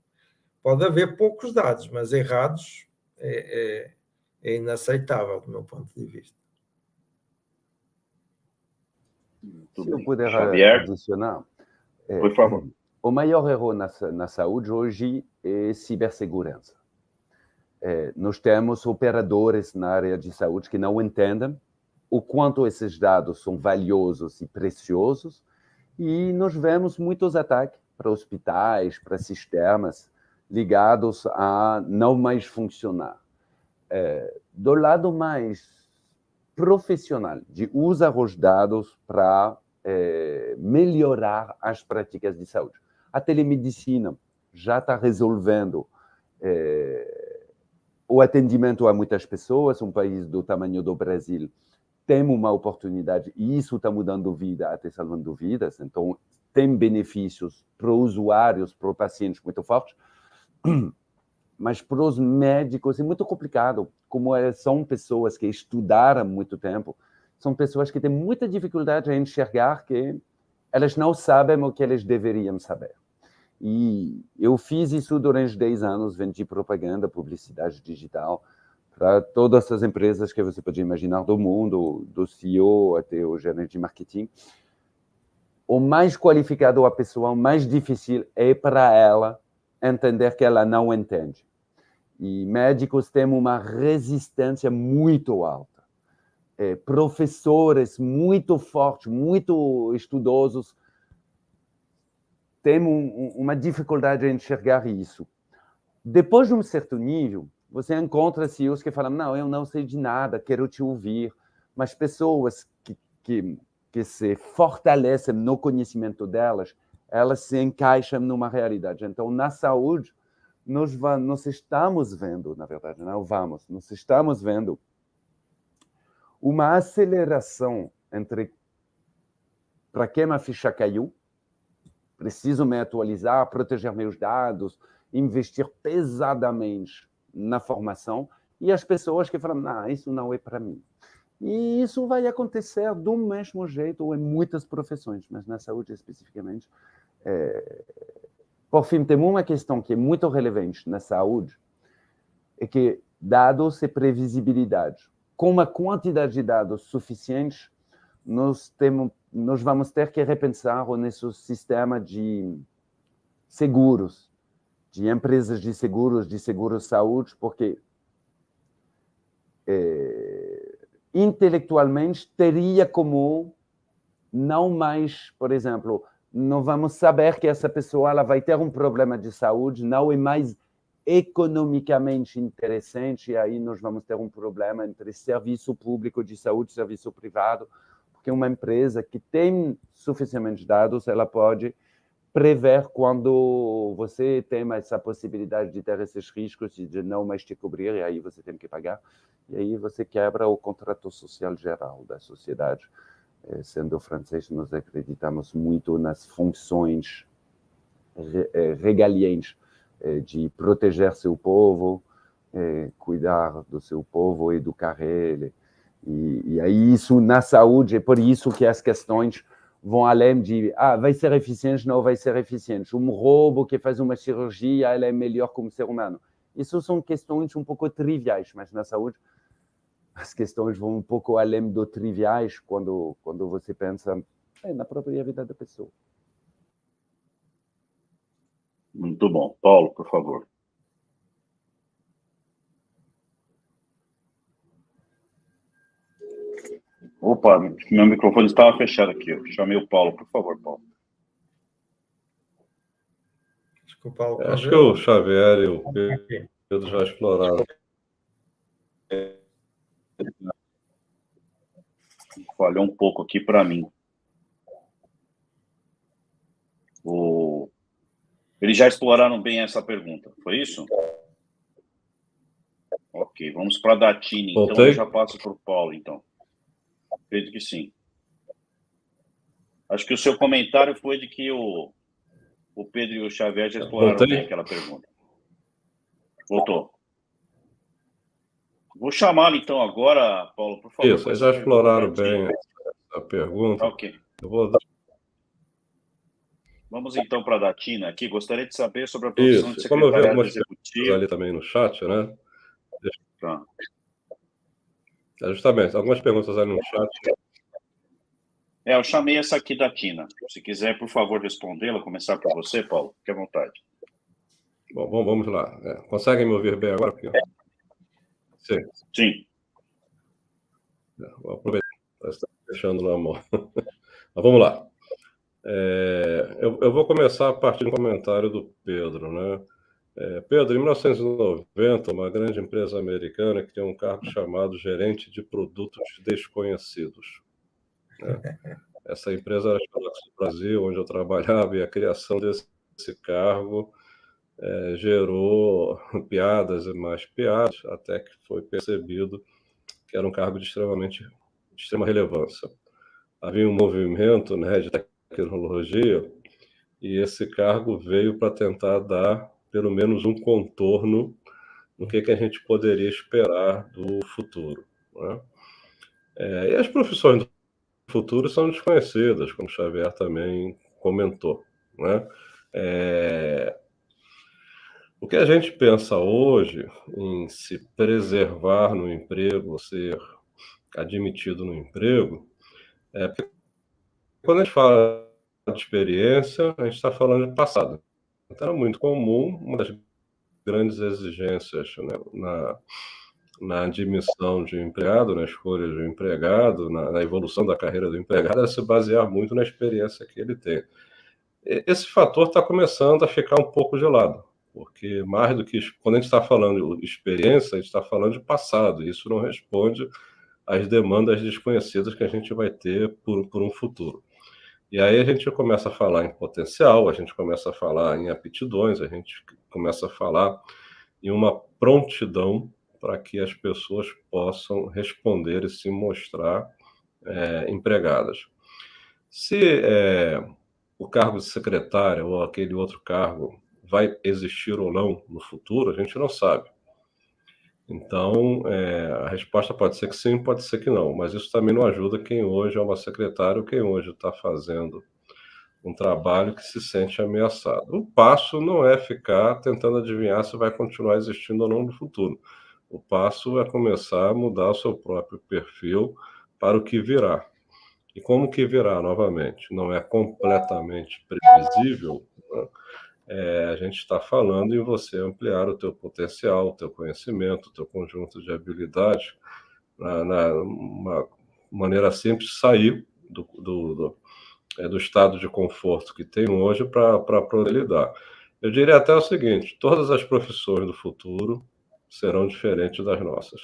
Pode haver poucos dados, mas errados é inaceitável do meu ponto de vista.
Se eu puder adicionar,
por favor.
O maior erro na saúde hoje é cibersegurança. Nós temos operadores na área de saúde que não entendem o quanto esses dados são valiosos e preciosos, e nós vemos muitos ataques para hospitais, para sistemas ligados a não mais funcionar. Do lado mais profissional, de usar os dados para melhorar as práticas de saúde. A telemedicina já está resolvendo o atendimento a muitas pessoas. Um país do tamanho do Brasil tem uma oportunidade, e isso está mudando vida, até salvando vidas. Então, tem benefícios para os usuários, para os pacientes muito fortes, mas para os médicos é muito complicado. Como são pessoas que estudaram há muito tempo, são pessoas que têm muita dificuldade em enxergar que elas não sabem o que elas deveriam saber. E eu fiz isso durante 10 anos, vendi propaganda, publicidade digital, para todas as empresas que você pode imaginar do mundo, do CEO até o gerente de marketing. O mais qualificado a pessoa, o mais difícil é para ela entender que ela não entende. E médicos têm uma resistência muito alta. Professores muito fortes, muito estudosos, têm uma dificuldade em enxergar isso. Depois de um certo nível, você encontra CEOs que falam, não, eu não sei de nada, quero te ouvir. Mas pessoas que se fortalecem no conhecimento delas, elas se encaixam numa realidade. Então, na saúde, nós estamos vendo, na verdade, nós estamos vendo uma aceleração entre para que minha ficha caiu, preciso me atualizar, proteger meus dados, investir pesadamente na formação, e as pessoas que falam, não, isso não é para mim. E isso vai acontecer do mesmo jeito em muitas profissões, mas na saúde especificamente. Por fim, tem uma questão que é muito relevante na saúde, é que dados e previsibilidade. Com uma quantidade de dados suficiente, nós vamos ter que repensar o nosso sistema de seguros, de empresas de seguros-saúde, porque intelectualmente teria como não mais, por exemplo, não vamos saber que essa pessoa ela vai ter um problema de saúde, não é mais economicamente interessante, e aí nós vamos ter um problema entre serviço público de saúde e serviço privado, porque uma empresa que tem suficientemente dados, ela pode prever quando você tem essa possibilidade de ter esses riscos e de não mais te cobrir, e aí você tem que pagar, e aí você quebra o contrato social geral da sociedade. Sendo francês, nós acreditamos muito nas funções regalientes de proteger seu povo, cuidar do seu povo, educar ele. E aí isso na saúde, é por isso que as questões vão além de vai ser eficiente, não vai ser eficiente. Um robô que faz uma cirurgia, ela é melhor como ser humano. Isso são questões um pouco triviais, mas na saúde as questões vão um pouco além do triviais quando você pensa na própria vida da pessoa.
Muito bom. Paulo, por favor. Opa, meu microfone estava fechado aqui. Eu chamei o Paulo. Por favor, Paulo.
Paulo
acho que o Xavier e o Pedro já exploraram.
Falhou um pouco aqui para mim. Eles já exploraram bem essa pergunta, foi isso? Ok, vamos para a Datini, então.
Voltei?
Eu já passo para o Paulo, então. Acredito que sim. Acho que o seu comentário foi de que o Pedro e o Xavier já exploraram bem aquela pergunta. Voltou. Vou chamá-lo, então, agora, Paulo, por favor.
Isso, eles já exploraram bem a pergunta.
Ok.
Eu vou...
Vamos, então, para a Datina aqui. Gostaria de saber sobre a profissão de
como eu vi
secretária
algumas
executiva.
ali também no chat, né?
Tá.
Justamente, algumas perguntas ali no chat.
Eu chamei essa aqui da Tina. Se quiser, por favor, respondê-la, começar por você, Paulo, fique à vontade.
Bom, vamos lá. Conseguem me ouvir bem agora? Sim.
Sim.
Vou aproveitar, está deixando na mão. Mas vamos lá. Eu vou começar a partir do comentário do Pedro, né? Pedro, em 1990, uma grande empresa americana que tem um cargo chamado gerente de produtos desconhecidos. Essa empresa era chamada do Brasil, onde eu trabalhava, e a criação desse cargo gerou piadas e mais piadas, até que foi percebido que era um cargo de extrema relevância. Havia um movimento, né, de tecnologia, e esse cargo veio para tentar dar pelo menos um contorno no que a gente poderia esperar do futuro, né? E as profissões do futuro são desconhecidas, como o Xavier também comentou, né? O que a gente pensa hoje em se preservar no emprego, ser admitido no emprego, porque quando a gente fala de experiência, a gente está falando de passado. Então, era muito comum, uma das grandes exigências, né, na admissão de um empregado, na escolha de um empregado, na evolução da carreira do empregado, era se basear muito na experiência que ele tem. Esse fator está começando a ficar um pouco de lado, porque mais do que quando a gente está falando de experiência, a gente está falando de passado, e isso não responde às demandas desconhecidas que a gente vai ter por um futuro. E aí a gente começa a falar em potencial, a gente começa a falar em aptidões, a gente começa a falar em uma prontidão para que as pessoas possam responder e se mostrar empregadas. Se o cargo de secretária ou aquele outro cargo vai existir ou não no futuro, a gente não sabe. Então, a resposta pode ser que sim, pode ser que não, mas isso também não ajuda quem hoje é uma secretária ou quem hoje está fazendo um trabalho que se sente ameaçado. O passo não é ficar tentando adivinhar se vai continuar existindo ou não no futuro. O passo é começar a mudar o seu próprio perfil para o que virá. E como que virá novamente? Não é completamente previsível, né? A gente está falando em você ampliar o teu potencial, o teu conhecimento, o teu conjunto de habilidades, uma maneira simples de sair do estado de conforto que tem hoje para poder lidar. Eu diria até o seguinte: todas as profissões do futuro serão diferentes das nossas.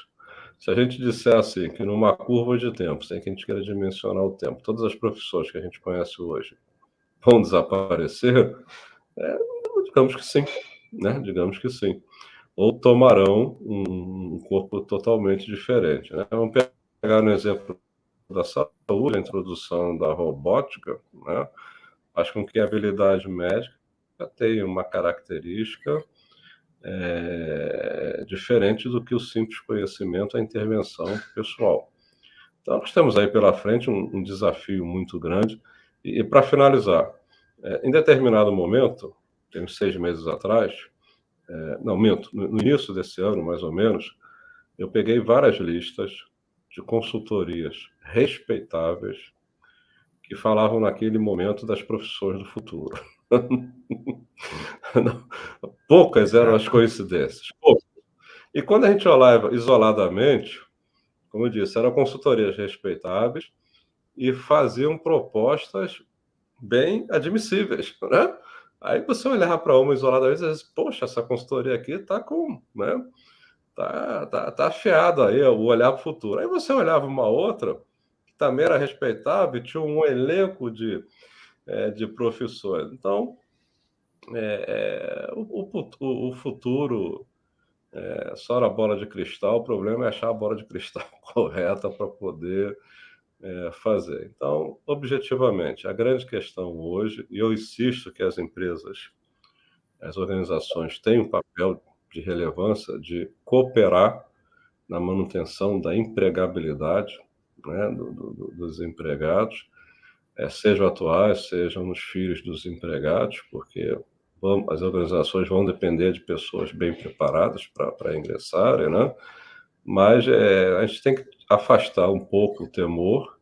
Se a gente disser assim, que numa curva de tempo, sem que a gente queira dimensionar o tempo, todas as profissões que a gente conhece hoje vão desaparecer, digamos que sim, né? Digamos que sim. Ou tomarão um corpo totalmente diferente, né? Vamos pegar no exemplo da saúde, a introdução da robótica, né? Faz com que a habilidade médica tenha uma característica diferente do que o simples conhecimento, a intervenção pessoal. Então, nós temos aí pela frente um desafio muito grande. E para finalizar, em determinado momento, tem uns 6 meses atrás, não, minto, no início desse ano, mais ou menos, eu peguei várias listas de consultorias respeitáveis que falavam naquele momento das profissões do futuro. Poucas eram as coincidências. Poucas. E quando a gente olhava isoladamente, como eu disse, eram consultorias respeitáveis e faziam propostas bem admissíveis, né? Aí você olhava para uma isoladamente e dizia, poxa, essa consultoria aqui está com, né? Tá afiado aí o olhar para o futuro. Aí você olhava uma outra que também era respeitável e tinha um elenco de profissões. Então, o futuro é só na bola de cristal, o problema é achar a bola de cristal correta para poder fazer. Então, objetivamente, a grande questão hoje, e eu insisto que as empresas, as organizações têm um papel de relevância de cooperar na manutenção da empregabilidade, né, dos empregados, sejam atuais, sejam nos filhos dos empregados, porque as organizações vão depender de pessoas bem preparadas para ingressarem, né? Mas a gente tem que afastar um pouco o temor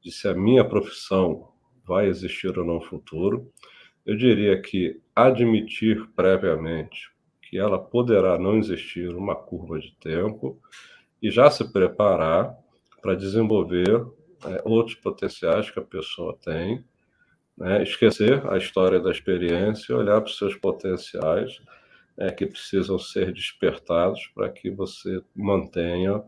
de se a minha profissão vai existir ou não no futuro. Eu diria que admitir previamente que ela poderá não existir uma curva de tempo e já se preparar para desenvolver outros potenciais que a pessoa tem, né? Esquecer a história da experiência e olhar para os seus potenciais que precisam ser despertados para que você mantenha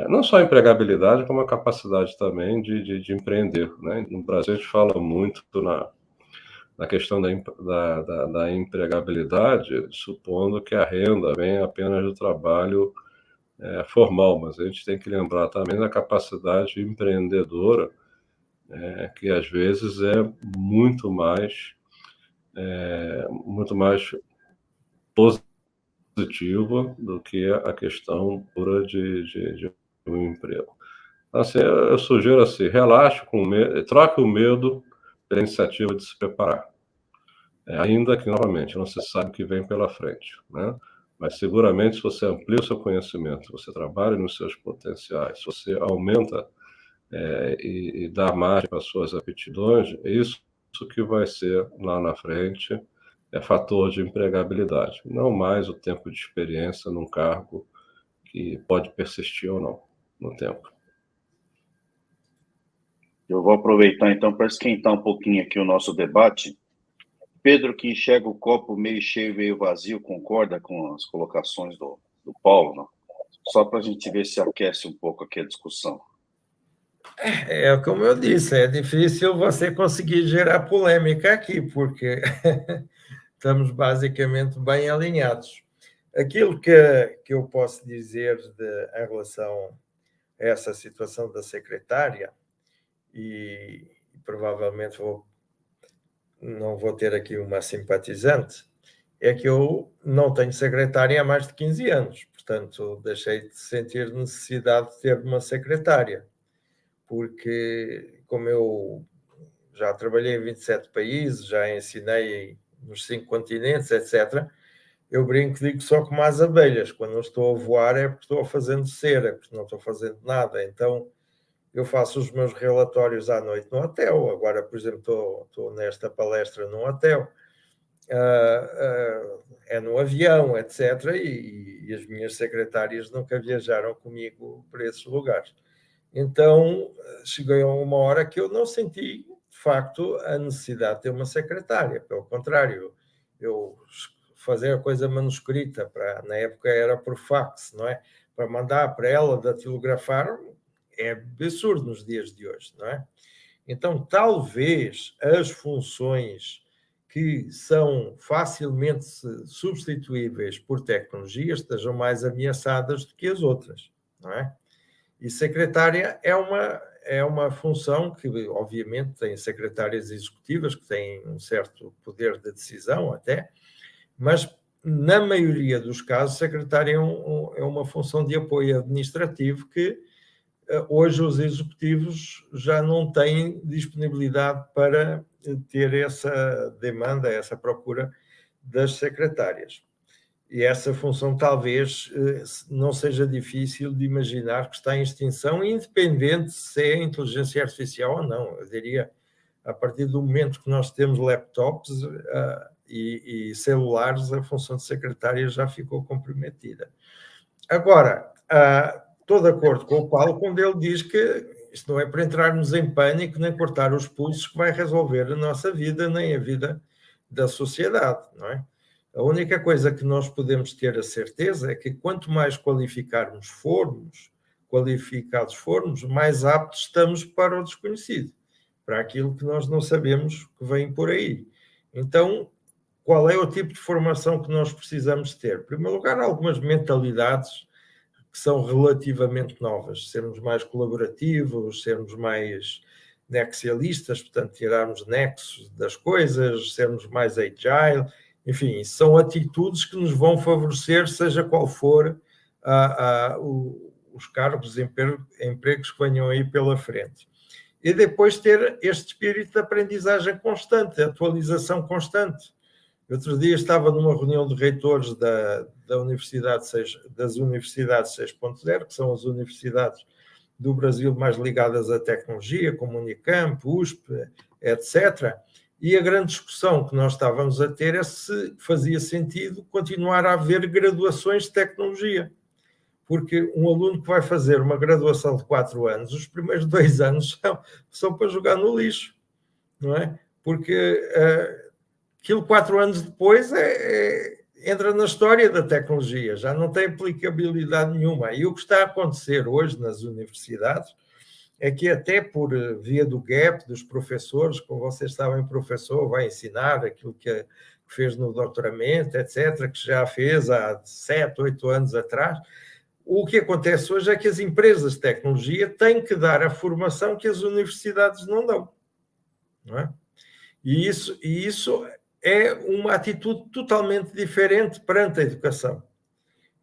não só a empregabilidade, como a capacidade também de empreender, né? No Brasil, a gente fala muito na questão da empregabilidade, supondo que a renda vem apenas do trabalho formal, mas a gente tem que lembrar também da capacidade empreendedora, que às vezes é muito mais positiva do que a questão pura de um emprego. Assim, eu sugiro assim, relaxe com o medo, troque o medo pela iniciativa de se preparar. Ainda que, novamente, não se sabe o que vem pela frente, né? Mas seguramente, se você amplia o seu conhecimento, se você trabalha nos seus potenciais, se você aumenta e dá margem para as suas aptidões, é isso que vai ser lá na frente fator de empregabilidade, não mais o tempo de experiência num cargo que pode persistir ou não no tempo.
Eu vou aproveitar, então, para esquentar um pouquinho aqui o nosso debate. Pedro, que enxerga o copo meio cheio e meio vazio, concorda com as colocações do Paulo? Não? Só para a gente ver se aquece um pouco aqui a discussão.
Como eu disse, é difícil você conseguir gerar polêmica aqui, porque estamos basicamente bem alinhados. Aquilo que eu posso dizer em relação a essa situação da secretária, e provavelmente não vou ter aqui uma simpatizante, é que eu não tenho secretária há mais de 15 anos, portanto deixei de sentir necessidade de ter uma secretária, porque como eu já trabalhei em 27 países, já ensinei nos 5 continentes, etc., eu brinco e digo só como as abelhas, quando não estou a voar é porque estou fazendo cera, porque não estou fazendo nada, então eu faço os meus relatórios à noite no hotel, agora, por exemplo, estou nesta palestra num hotel, é no avião, etc., e as minhas secretárias nunca viajaram comigo para esses lugares. Então, cheguei a uma hora que eu não senti, de facto, a necessidade de ter uma secretária, pelo contrário, eu fazer a coisa manuscrita, na época era por fax, não é? Para mandar para ela datilografar, é absurdo nos dias de hoje, não é? Então, talvez as funções que são facilmente substituíveis por tecnologias estejam mais ameaçadas do que as outras, não é? E secretária é uma função que, obviamente, tem secretárias executivas que têm um certo poder de decisão até, mas, na maioria dos casos, secretária é uma função de apoio administrativo que hoje os executivos já não têm disponibilidade para ter essa demanda, essa procura das secretárias. E essa função talvez não seja difícil de imaginar que está em extinção, independente se é inteligência artificial ou não. Eu diria, a partir do momento que nós temos laptops e celulares, a função de secretária já ficou comprometida. Agora, estou de acordo com o Paulo quando ele diz que isto não é para entrarmos em pânico nem cortar os pulsos que vai resolver a nossa vida nem a vida da sociedade, não é? A única coisa que nós podemos ter a certeza é que quanto mais qualificados formos, mais aptos estamos para o desconhecido, para aquilo que nós não sabemos que vem por aí. Então, qual é o tipo de formação que nós precisamos ter? Em primeiro lugar, algumas mentalidades que são relativamente novas, sermos mais colaborativos, sermos mais nexialistas, portanto, tirarmos nexos das coisas, sermos mais agile, enfim, são atitudes que nos vão favorecer, seja qual for os cargos, empregos que venham aí pela frente. E depois ter este espírito de aprendizagem constante, de atualização constante. Outro dia estava numa reunião de reitores das Universidades 6.0, que são as universidades do Brasil mais ligadas à tecnologia, como Unicamp, USP, etc., e a grande discussão que nós estávamos a ter é se fazia sentido continuar a haver graduações de tecnologia. Porque um aluno que vai fazer uma graduação de 4 anos, os primeiros 2 anos são para jogar no lixo, não é? Porque aquilo 4 anos depois entra na história da tecnologia, já não tem aplicabilidade nenhuma. E o que está a acontecer hoje nas universidades é que até por via do gap dos professores, como vocês sabem, o professor vai ensinar aquilo que fez no doutoramento, etc., que já fez há 7, 8 anos atrás. O que acontece hoje é que as empresas de tecnologia têm que dar a formação que as universidades não dão, não é? E isso é uma atitude totalmente diferente perante a educação.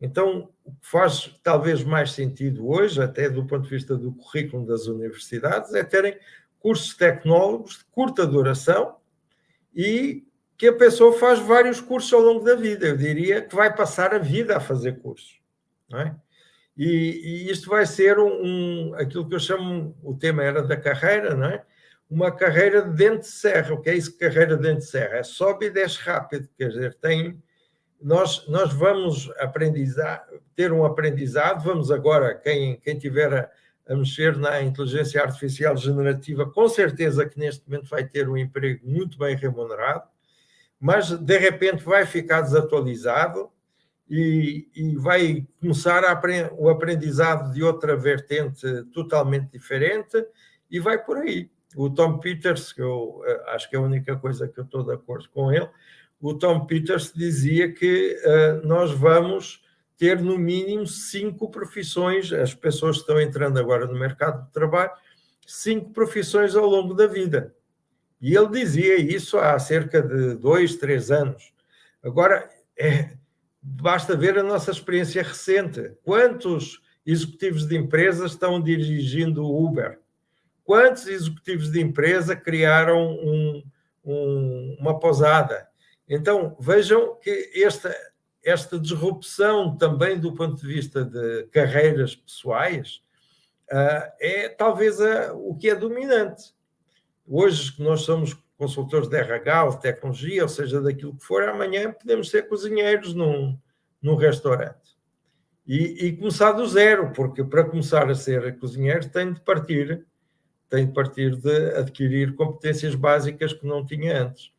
Então, o que faz talvez mais sentido hoje, até do ponto de vista do currículo das universidades, é terem cursos tecnólogos de curta duração e que a pessoa faz vários cursos ao longo da vida. Eu diria que vai passar a vida a fazer cursos, não é? E isto vai ser aquilo que eu chamo, o tema era da carreira, não é? Uma carreira de dente de serra. O que é isso, carreira de dente de serra? É sobe e desce rápido, quer dizer, nós vamos ter um aprendizado, vamos agora, quem tiver a mexer na inteligência artificial generativa, com certeza que neste momento vai ter um emprego muito bem remunerado, mas de repente vai ficar desatualizado e vai começar o aprendizado de outra vertente totalmente diferente e vai por aí. O Tom Peters, que eu acho que é a única coisa que eu estou de acordo com ele, o Tom Peters dizia que nós vamos ter no mínimo 5 profissões, as pessoas que estão entrando agora no mercado de trabalho, 5 profissões ao longo da vida. E ele dizia isso há cerca de 2, 3 anos. Agora, basta ver a nossa experiência recente. Quantos executivos de empresas estão dirigindo o Uber? Quantos executivos de empresa criaram uma pousada? Então, vejam que esta disrupção também do ponto de vista de carreiras pessoais é talvez o que é dominante. Hoje, que nós somos consultores de RH, ou de tecnologia, ou seja, daquilo que for, amanhã podemos ser cozinheiros num restaurante. E começar do zero, porque para começar a ser cozinheiro tem de partir de adquirir competências básicas que não tinha antes.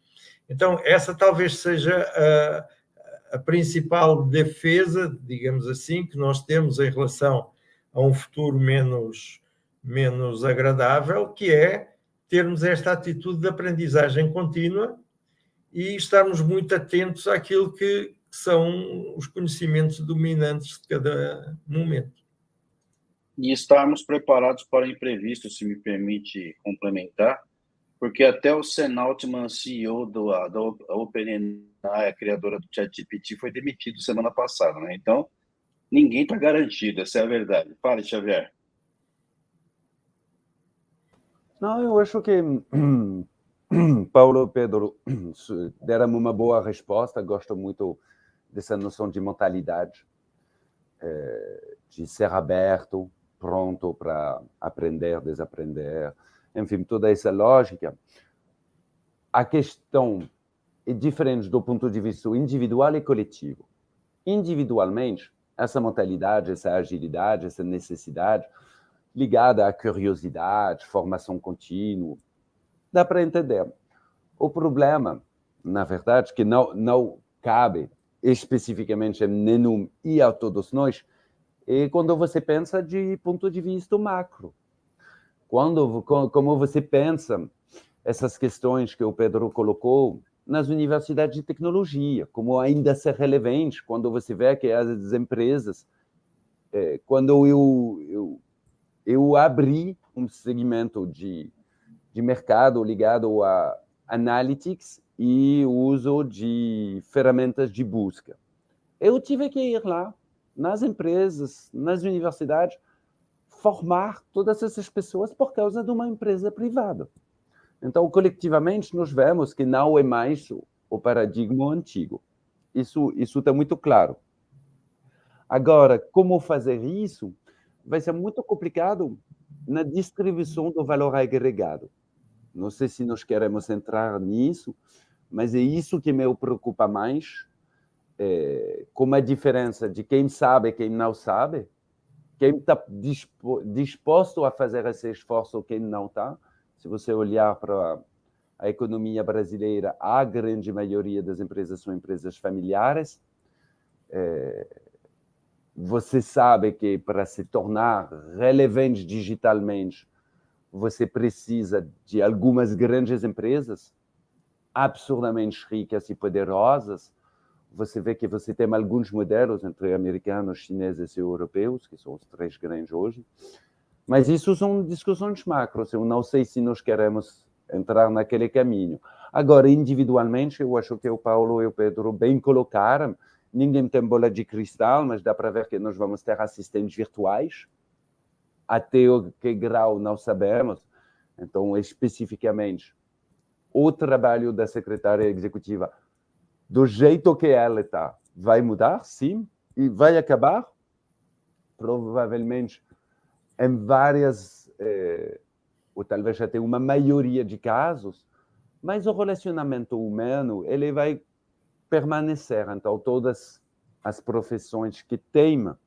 Então, essa talvez seja a principal defesa, digamos assim, que nós temos em relação a um futuro menos agradável, que é termos esta atitude de aprendizagem contínua e estarmos muito atentos àquilo que são os conhecimentos dominantes de cada momento.
E estarmos preparados para o imprevisto, se me permite complementar, porque até o Sam Altman, CEO da OpenAI, a criadora do ChatGPT, foi demitido semana passada, né? Então, ninguém está garantido, essa é a verdade. Fale, Xavier.
Não, eu acho que Paulo e Pedro deram uma boa resposta. Gosto muito dessa noção de mentalidade, de ser aberto, pronto para aprender, desaprender, enfim, toda essa lógica. A questão é diferente do ponto de vista individual e coletivo. Individualmente, essa mentalidade, essa agilidade, essa necessidade ligada à curiosidade, formação contínua, dá para entender. O problema, na verdade, que não cabe especificamente a nenhum e a todos nós, é quando você pensa de ponto de vista macro. Como você pensa essas questões que o Pedro colocou nas universidades de tecnologia, como ainda ser relevante quando você vê que as empresas, quando eu abri um segmento de mercado ligado a analytics e uso de ferramentas de busca. Eu tive que ir lá, nas empresas, nas universidades, formar todas essas pessoas por causa de uma empresa privada. Então, coletivamente, nós vemos que não é mais o paradigma antigo. Isso está muito claro. Agora, como fazer isso vai ser muito complicado na distribuição do valor agregado. Não sei se nós queremos entrar nisso, mas é isso que me preocupa mais, como a diferença de quem sabe e quem não sabe, quem está disposto a fazer esse esforço ou quem não está. Se você olhar para a economia brasileira, a grande maioria das empresas são empresas familiares. Você sabe que para se tornar relevante digitalmente, você precisa de algumas grandes empresas absurdamente ricas e poderosas. Você vê que você tem alguns modelos entre americanos, chineses e europeus, que são os 3 grandes hoje. Mas isso são discussões macros. Eu não sei se nós queremos entrar naquele caminho. Agora, individualmente, eu acho que o Paulo e o Pedro bem colocaram. Ninguém tem bola de cristal, mas dá para ver que nós vamos ter assistentes virtuais. Até que grau não sabemos. Então, especificamente, o trabalho da secretária executiva, do jeito que ela está, vai mudar, sim, e vai acabar, provavelmente, em várias, ou talvez até uma maioria de casos, mas o relacionamento humano ele vai permanecer. Então, todas as profissões que teimam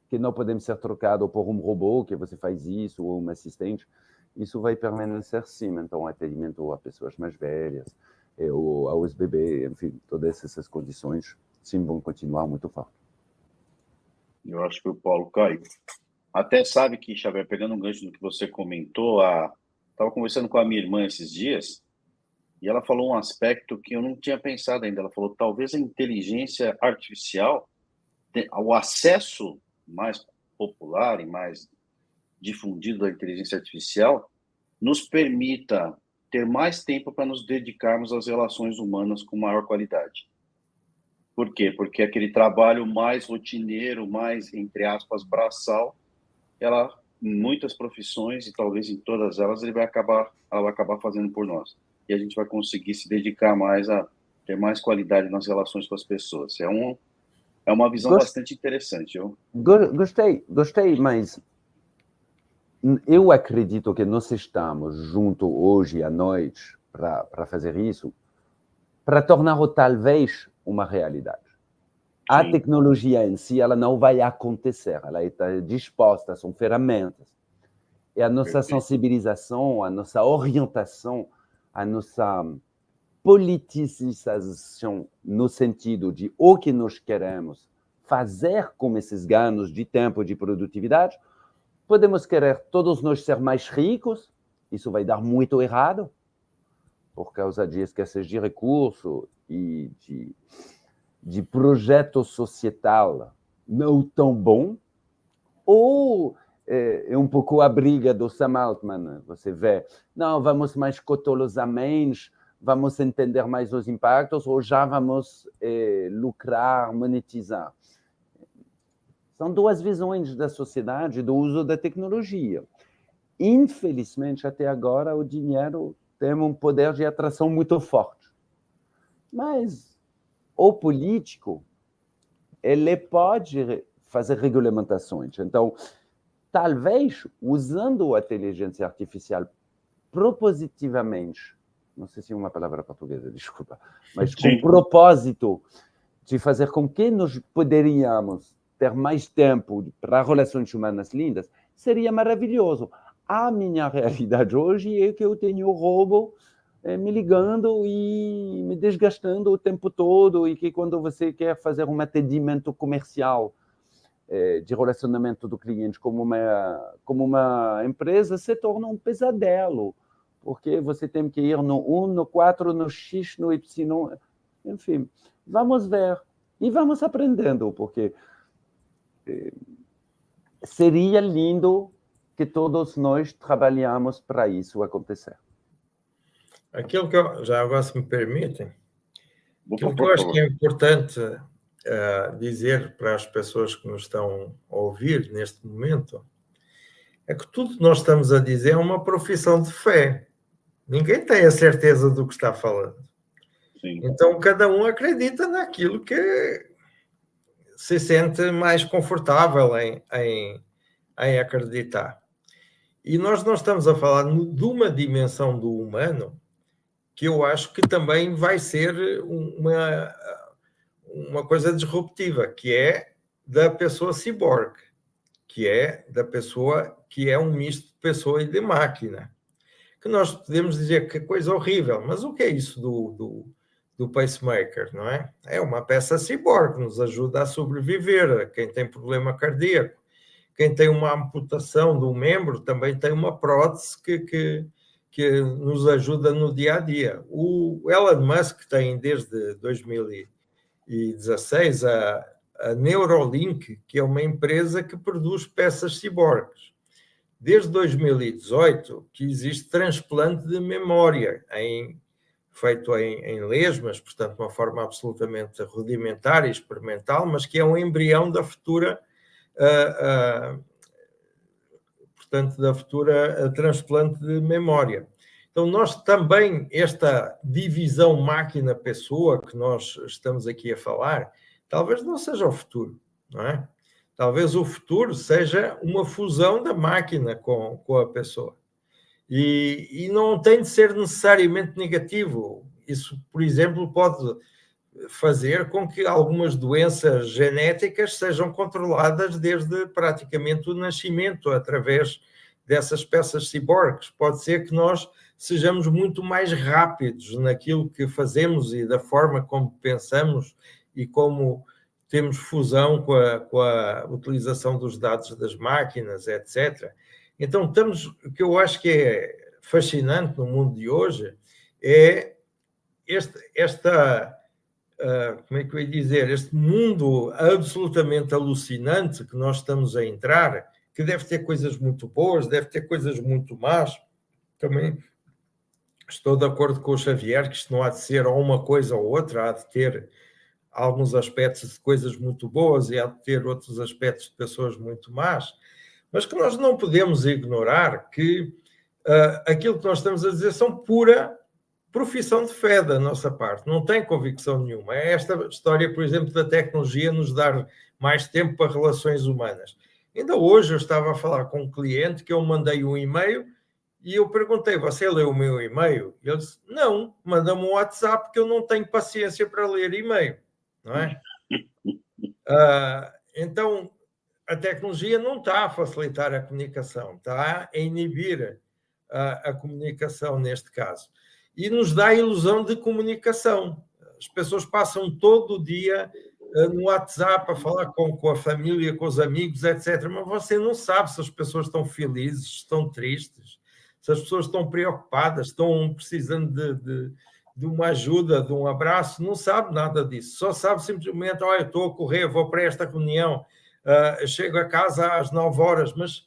que não podem ser trocadas por um robô, que você faz isso, ou um assistente, isso vai permanecer sim. Então, atendimento a pessoas mais velhas, ou aos bebês, enfim, todas essas condições, sim, vão continuar muito fortes.
Eu acho que o Paulo caiu. Até sabe que, Xavier, pegando um gancho do que você comentou, estava conversando com a minha irmã esses dias, e ela falou um aspecto que eu não tinha pensado ainda. Ela falou, talvez a inteligência artificial, o acesso mais popular e mais difundido da inteligência artificial nos permita ter mais tempo para nos dedicarmos às relações humanas com maior qualidade. Por quê? Porque aquele trabalho mais rotineiro, mais, entre aspas, braçal, em muitas profissões, e talvez em todas elas, ela vai acabar fazendo por nós. E a gente vai conseguir se dedicar mais a ter mais qualidade nas relações com as pessoas. É uma visão bastante interessante.
Gostei, mas eu acredito que nós estamos juntos hoje à noite para fazer isso, para tornar-o talvez uma realidade. A tecnologia em si, ela não vai acontecer, ela está disposta, são ferramentas. E a nossa sensibilização, a nossa orientação, a nossa politização no sentido de o que nós queremos fazer com esses ganhos de tempo e de produtividade, podemos querer todos nós ser mais ricos, isso vai dar muito errado, por causa de escassez de recursos e de projeto societal não tão bom, ou é um pouco a briga do Sam Altman, você vê, não, vamos mais cautelosamente, vamos entender mais os impactos, ou já vamos lucrar, monetizar. São duas visões da sociedade, do uso da tecnologia. Infelizmente, até agora, o dinheiro tem um poder de atração muito forte. Mas o político, ele pode fazer regulamentações. Então, talvez, usando a inteligência artificial propositivamente, não sei se é uma palavra portuguesa, desculpa, mas com propósito de fazer com que nós poderíamos ter mais tempo para relações humanas lindas, seria maravilhoso. A minha realidade hoje é que eu tenho robô me ligando e me desgastando o tempo todo, e que quando você quer fazer um atendimento comercial de relacionamento do cliente como uma empresa, se torna um pesadelo, porque você tem que ir no 1, no 4, no X, no Y, enfim. Vamos ver e vamos aprendendo, porque seria lindo que todos nós trabalhamos para isso acontecer.
Aquilo que eu, já agora, se me permitem, aquilo que eu acho que é importante dizer para as pessoas que nos estão a ouvir neste momento é que tudo que nós estamos a dizer é uma profissão de fé. Ninguém tem a certeza do que está falando. Sim. Então, cada um acredita naquilo que se sente mais confortável em acreditar. E nós não estamos a falar de uma dimensão do humano que eu acho que também vai ser uma coisa disruptiva, que é da pessoa ciborgue, que é da pessoa que é um misto de pessoa e de máquina. Que nós podemos dizer que é coisa horrível, mas o que é isso do pacemaker, não é? É uma peça ciborgue que nos ajuda a sobreviver. Quem tem problema cardíaco, quem tem uma amputação do membro, também tem uma prótese que nos ajuda no dia a dia. O Elon Musk tem desde 2016 a Neuralink, que é uma empresa que produz peças ciborgues. Desde 2018 que existe transplante de memória feito em lesmas, portanto, de uma forma absolutamente rudimentar e experimental, mas que é um embrião da futura transplante de memória. Então, nós também, esta divisão máquina-pessoa que nós estamos aqui a falar, talvez não seja o futuro, não é? Talvez o futuro seja uma fusão da máquina com a pessoa. E não tem de ser necessariamente negativo. Isso, por exemplo, pode fazer com que algumas doenças genéticas sejam controladas desde praticamente o nascimento, através dessas peças ciborgues. Pode ser que nós sejamos muito mais rápidos naquilo que fazemos e da forma como pensamos e como temos fusão com a utilização dos dados das máquinas, etc. Então, o que eu acho que é fascinante no mundo de hoje é como é que eu ia dizer, este mundo absolutamente alucinante que nós estamos a entrar, que deve ter coisas muito boas, deve ter coisas muito más. Também estou de acordo com o Xavier que isto não há de ser ou uma coisa ou outra, há de ter alguns aspectos de coisas muito boas e há de ter outros aspectos de pessoas muito más, mas que nós não podemos ignorar que aquilo que nós estamos a dizer são pura profissão de fé da nossa parte, não tem convicção nenhuma. É esta história, por exemplo, da tecnologia nos dar mais tempo para relações humanas. Ainda hoje eu estava a falar com um cliente que eu mandei um e-mail e eu perguntei, você leu o meu e-mail? E ele disse, não, manda-me um WhatsApp que eu não tenho paciência para ler e-mail, não é? Então, a tecnologia não está a facilitar a comunicação, está a inibir a comunicação neste caso. E nos dá a ilusão de comunicação. As pessoas passam todo o dia no WhatsApp a falar com a família, com os amigos, etc. Mas você não sabe se as pessoas estão felizes, estão tristes, se as pessoas estão preocupadas, estão precisando de uma ajuda, de um abraço, não sabe nada disso. Só sabe simplesmente, eu estou a correr, vou para esta reunião, chego a casa às 9 horas, mas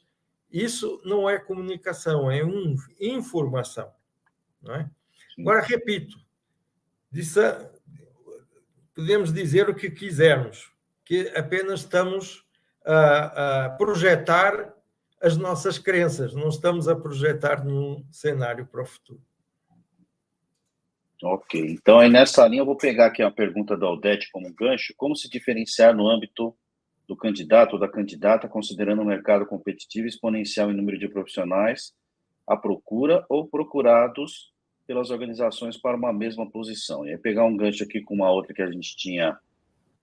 isso não é comunicação, é informação, não é? Agora, repito, podemos dizer o que quisermos, que apenas estamos a projetar as nossas crenças, não estamos a projetar nenhum cenário para o futuro.
Ok, então aí nessa linha eu vou pegar aqui uma pergunta da Odete como gancho. Como se diferenciar no âmbito do candidato ou da candidata, considerando um mercado competitivo exponencial em número de profissionais à procura ou procurados pelas organizações para uma mesma posição? E aí pegar um gancho aqui com uma outra que a gente tinha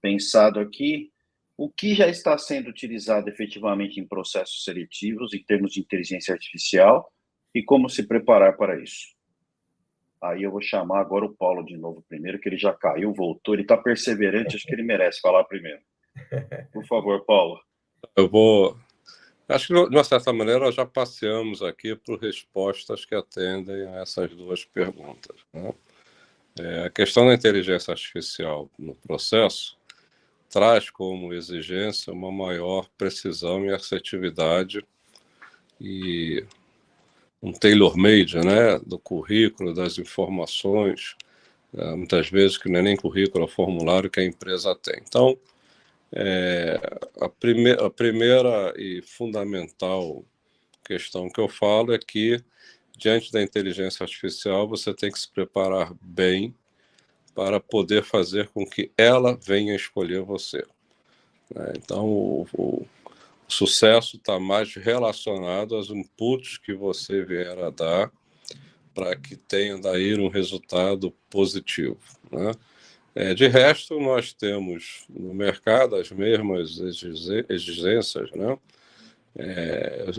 pensado aqui, o que já está sendo utilizado efetivamente em processos seletivos em termos de inteligência artificial e como se preparar para isso? Aí eu vou chamar agora o Paulo de novo primeiro, que ele já caiu, voltou, ele está perseverante, acho que ele merece falar primeiro. Por favor, Paulo.
Acho que, de uma certa maneira, nós já passeamos aqui por respostas que atendem a essas duas perguntas, né? A questão da inteligência artificial no processo traz como exigência uma maior precisão e assertividade e um tailor-made, né, do currículo, das informações, muitas vezes que não é nem currículo, é o formulário que a empresa tem. Então, a primeira e fundamental questão que eu falo é que, diante da inteligência artificial, você tem que se preparar bem para poder fazer com que ela venha escolher você. Então, o sucesso está mais relacionado aos inputs que você vier a dar para que tenha daí um resultado positivo, né? De resto, nós temos no mercado as mesmas exigências, né?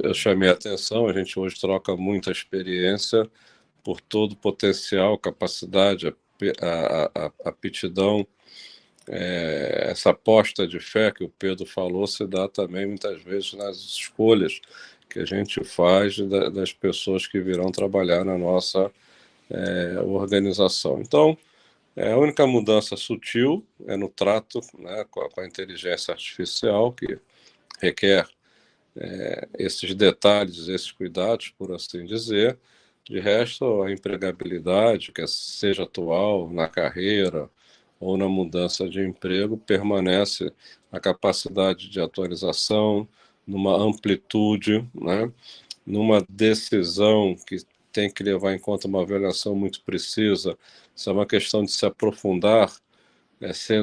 Eu chamei a atenção, a gente hoje troca muita experiência por todo o potencial, capacidade, a aptidão, essa aposta de fé que o Pedro falou se dá também muitas vezes nas escolhas que a gente faz das pessoas que virão trabalhar na nossa organização. Então, a única mudança sutil é no trato, né, com a inteligência artificial, que requer esses detalhes, esses cuidados, por assim dizer. De resto, a empregabilidade, que seja atual, na carreira ou na mudança de emprego, permanece a capacidade de atualização, numa amplitude, né, numa decisão que tem que levar em conta uma avaliação muito precisa. Isso é uma questão de se aprofundar, se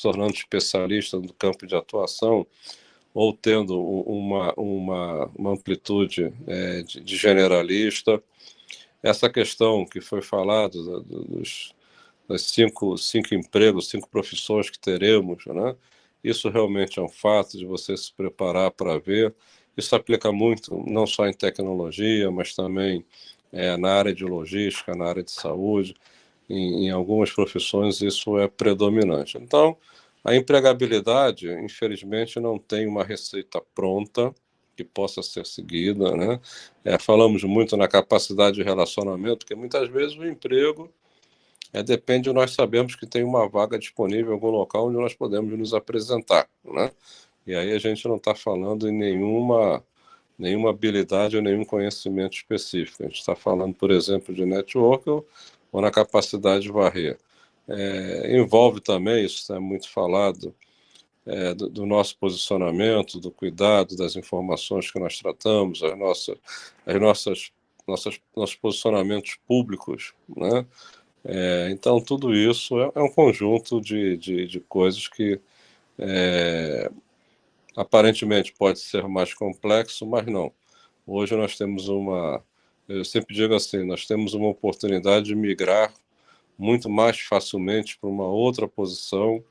tornando especialista no campo de atuação, ou tendo uma amplitude de generalista. Essa questão que foi falada das cinco empregos, 5 profissões que teremos, né? Isso realmente é um fato de você se preparar para ver. Isso aplica muito, não só em tecnologia, mas também na área de logística, na área de saúde. Em algumas profissões isso é predominante. Então, a empregabilidade, infelizmente, não tem uma receita pronta que possa ser seguida, né? Falamos muito na capacidade de relacionamento, porque muitas vezes o emprego depende de nós sabermos que tem uma vaga disponível em algum local onde nós podemos nos apresentar, né? E aí a gente não está falando em nenhuma habilidade ou nenhum conhecimento específico. A gente está falando, por exemplo, de network ou na capacidade de varrer. Envolve também, isso é muito falado, do nosso posicionamento, do cuidado das informações que nós tratamos, nossos posicionamentos públicos, né? Então, tudo isso é um conjunto de coisas que aparentemente pode ser mais complexo, mas não. Hoje nós temos eu sempre digo assim, nós temos uma oportunidade de migrar muito mais facilmente para uma outra posição,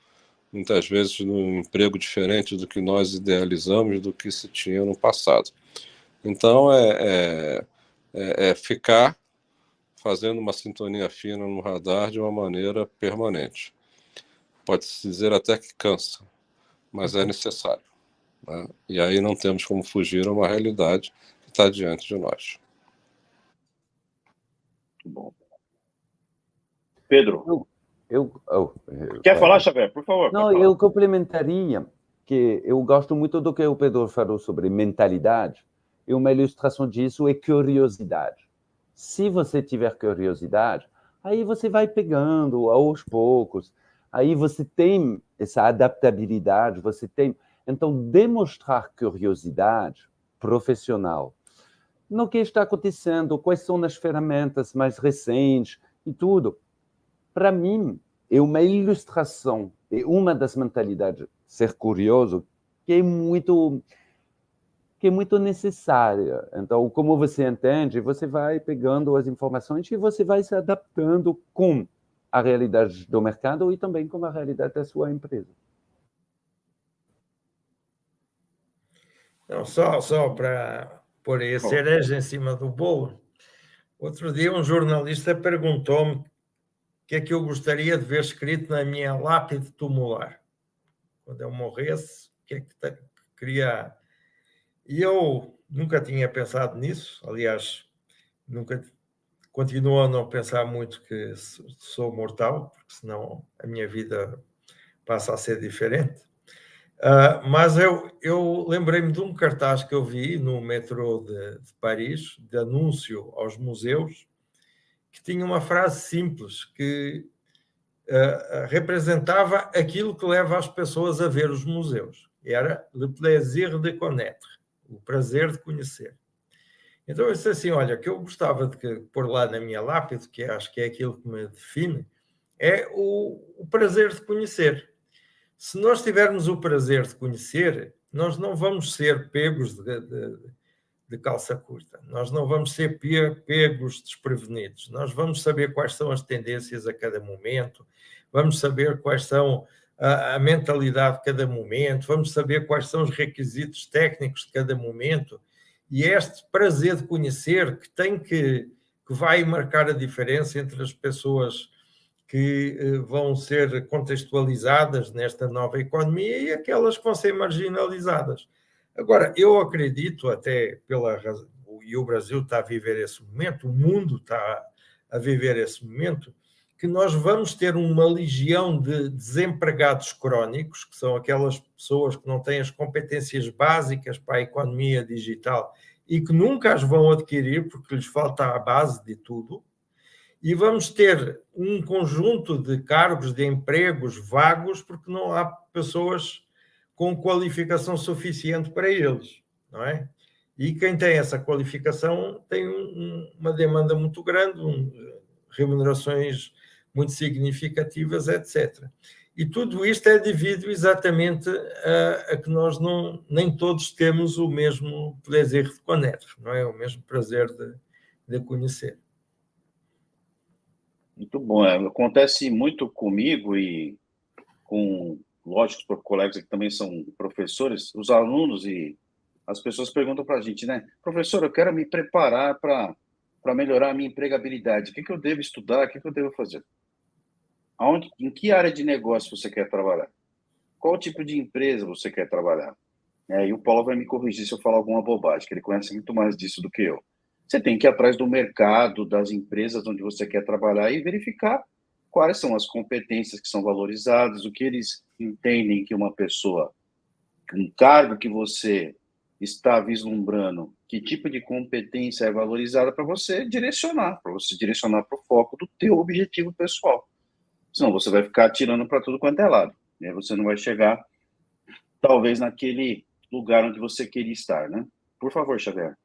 muitas vezes num emprego diferente do que nós idealizamos, do que se tinha no passado. Então, é ficar fazendo uma sintonia fina no radar de uma maneira permanente. Pode-se dizer até que cansa, mas é necessário, né? E aí não temos como fugir a uma realidade que está diante de nós.
Muito bom. Pedro, quer
Vai.
falar, Xavier? Por favor.
Não, eu complementaria que eu gosto muito do que o Pedro falou sobre mentalidade, e uma ilustração disso é curiosidade. Se você tiver curiosidade, aí você vai pegando aos poucos, aí você tem essa adaptabilidade, você tem... Então, demonstrar curiosidade profissional no que está acontecendo, quais são as ferramentas mais recentes e tudo, para mim, é uma ilustração, é uma das mentalidades, ser curioso, que é muito necessária. Então, como você entende, você vai pegando as informações e você vai se adaptando com a realidade do mercado e também com a realidade da sua empresa.
Não, só para pôr a cereja em cima do bolo, outro dia um jornalista perguntou-me o que é que eu gostaria de ver escrito na minha lápide tumular. Quando eu morresse, o que é que queria... E eu nunca tinha pensado nisso, aliás, continuo a não pensar muito que sou mortal, porque senão a minha vida passa a ser diferente. Mas eu lembrei-me de um cartaz que eu vi no metrô de Paris, de anúncio aos museus, que tinha uma frase simples que representava aquilo que leva as pessoas a ver os museus. Era le plaisir de connaître, o prazer de conhecer. Então eu disse assim, olha, que eu gostava de pôr lá na minha lápide, que acho que é aquilo que me define, é o prazer de conhecer. Se nós tivermos o prazer de conhecer, nós não vamos ser pegos de calça curta, nós não vamos ser pegos desprevenidos, nós vamos saber quais são as tendências a cada momento, vamos saber quais são a mentalidade de cada momento, vamos saber quais são os requisitos técnicos de cada momento, e este prazer de conhecer que vai marcar a diferença entre as pessoas que vão ser contextualizadas nesta nova economia e aquelas que vão ser marginalizadas. Agora, eu acredito, até pela razão, e o Brasil está a viver esse momento, o mundo está a viver esse momento, que nós vamos ter uma legião de desempregados crónicos, que são aquelas pessoas que não têm as competências básicas para a economia digital e que nunca as vão adquirir porque lhes falta a base de tudo. E vamos ter um conjunto de cargos, de empregos vagos, porque não há pessoas com qualificação suficiente para eles, não é? E quem tem essa qualificação tem uma demanda muito grande, remunerações muito significativas, etc. E tudo isto é devido exatamente a que nós nem todos temos o mesmo prazer de connaître, não é? O mesmo prazer de conhecer.
Muito bom. Acontece muito comigo e com, lógico, colegas que também são professores, os alunos e as pessoas perguntam para a gente, né? Professor, eu quero me preparar para melhorar a minha empregabilidade. O que eu devo estudar? O que eu devo fazer? Em que área de negócio você quer trabalhar? Qual tipo de empresa você quer trabalhar? E o Paulo vai me corrigir se eu falar alguma bobagem, que ele conhece muito mais disso do que eu. Você tem que ir atrás do mercado, das empresas onde você quer trabalhar e verificar quais são as competências que são valorizadas, o que eles entendem que uma pessoa um cargo que você está vislumbrando, que tipo de competência é valorizada para você direcionar para o foco do teu objetivo pessoal. Senão você vai ficar atirando para tudo quanto é lado. E aí você não vai chegar, talvez, naquele lugar onde você queria estar, né? Por favor, Xavier.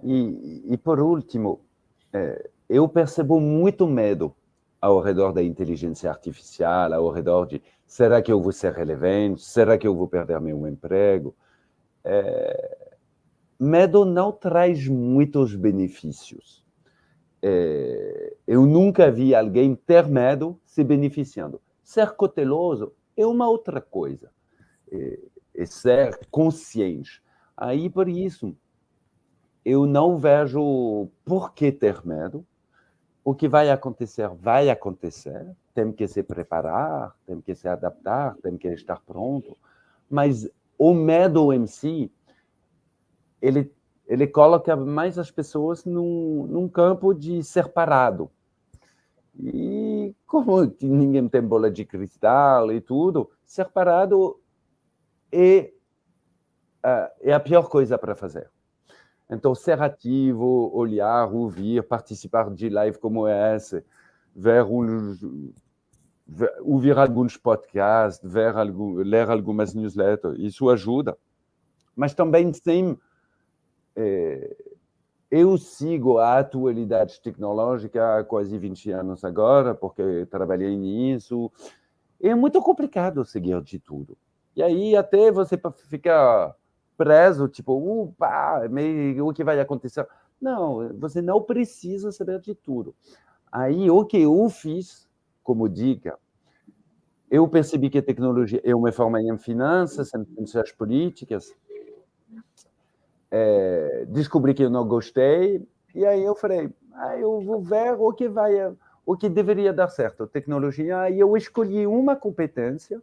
E por último, eu percebo muito medo ao redor da inteligência artificial, ao redor de será que eu vou ser relevante? Será que eu vou perder meu emprego? Medo não traz muitos benefícios. Eu nunca vi alguém ter medo se beneficiando. Ser cauteloso é uma outra coisa. É ser consciente. Aí, por isso, eu não vejo por que ter medo. O que vai acontecer, vai acontecer. Tem que se preparar, tem que se adaptar, tem que estar pronto. Mas o medo em si, ele coloca mais as pessoas num campo de ser parado. E como ninguém tem bola de cristal e tudo, ser parado é a pior coisa para fazer. Então, ser ativo, olhar, ouvir, participar de live como essa, ouvir alguns podcasts, ler algumas newsletters, isso ajuda. Mas também eu sigo a atualidade tecnológica há quase 20 anos agora, porque trabalhei nisso. É muito complicado seguir de tudo. E aí até você fica preso, tipo, o que vai acontecer? Não, você não precisa saber de tudo. Aí o que eu fiz, como dica, eu percebi que a tecnologia, eu me formei em finanças, em ciências políticas, descobri que eu não gostei, e aí eu falei, eu vou ver o que deveria dar certo, tecnologia, aí eu escolhi uma competência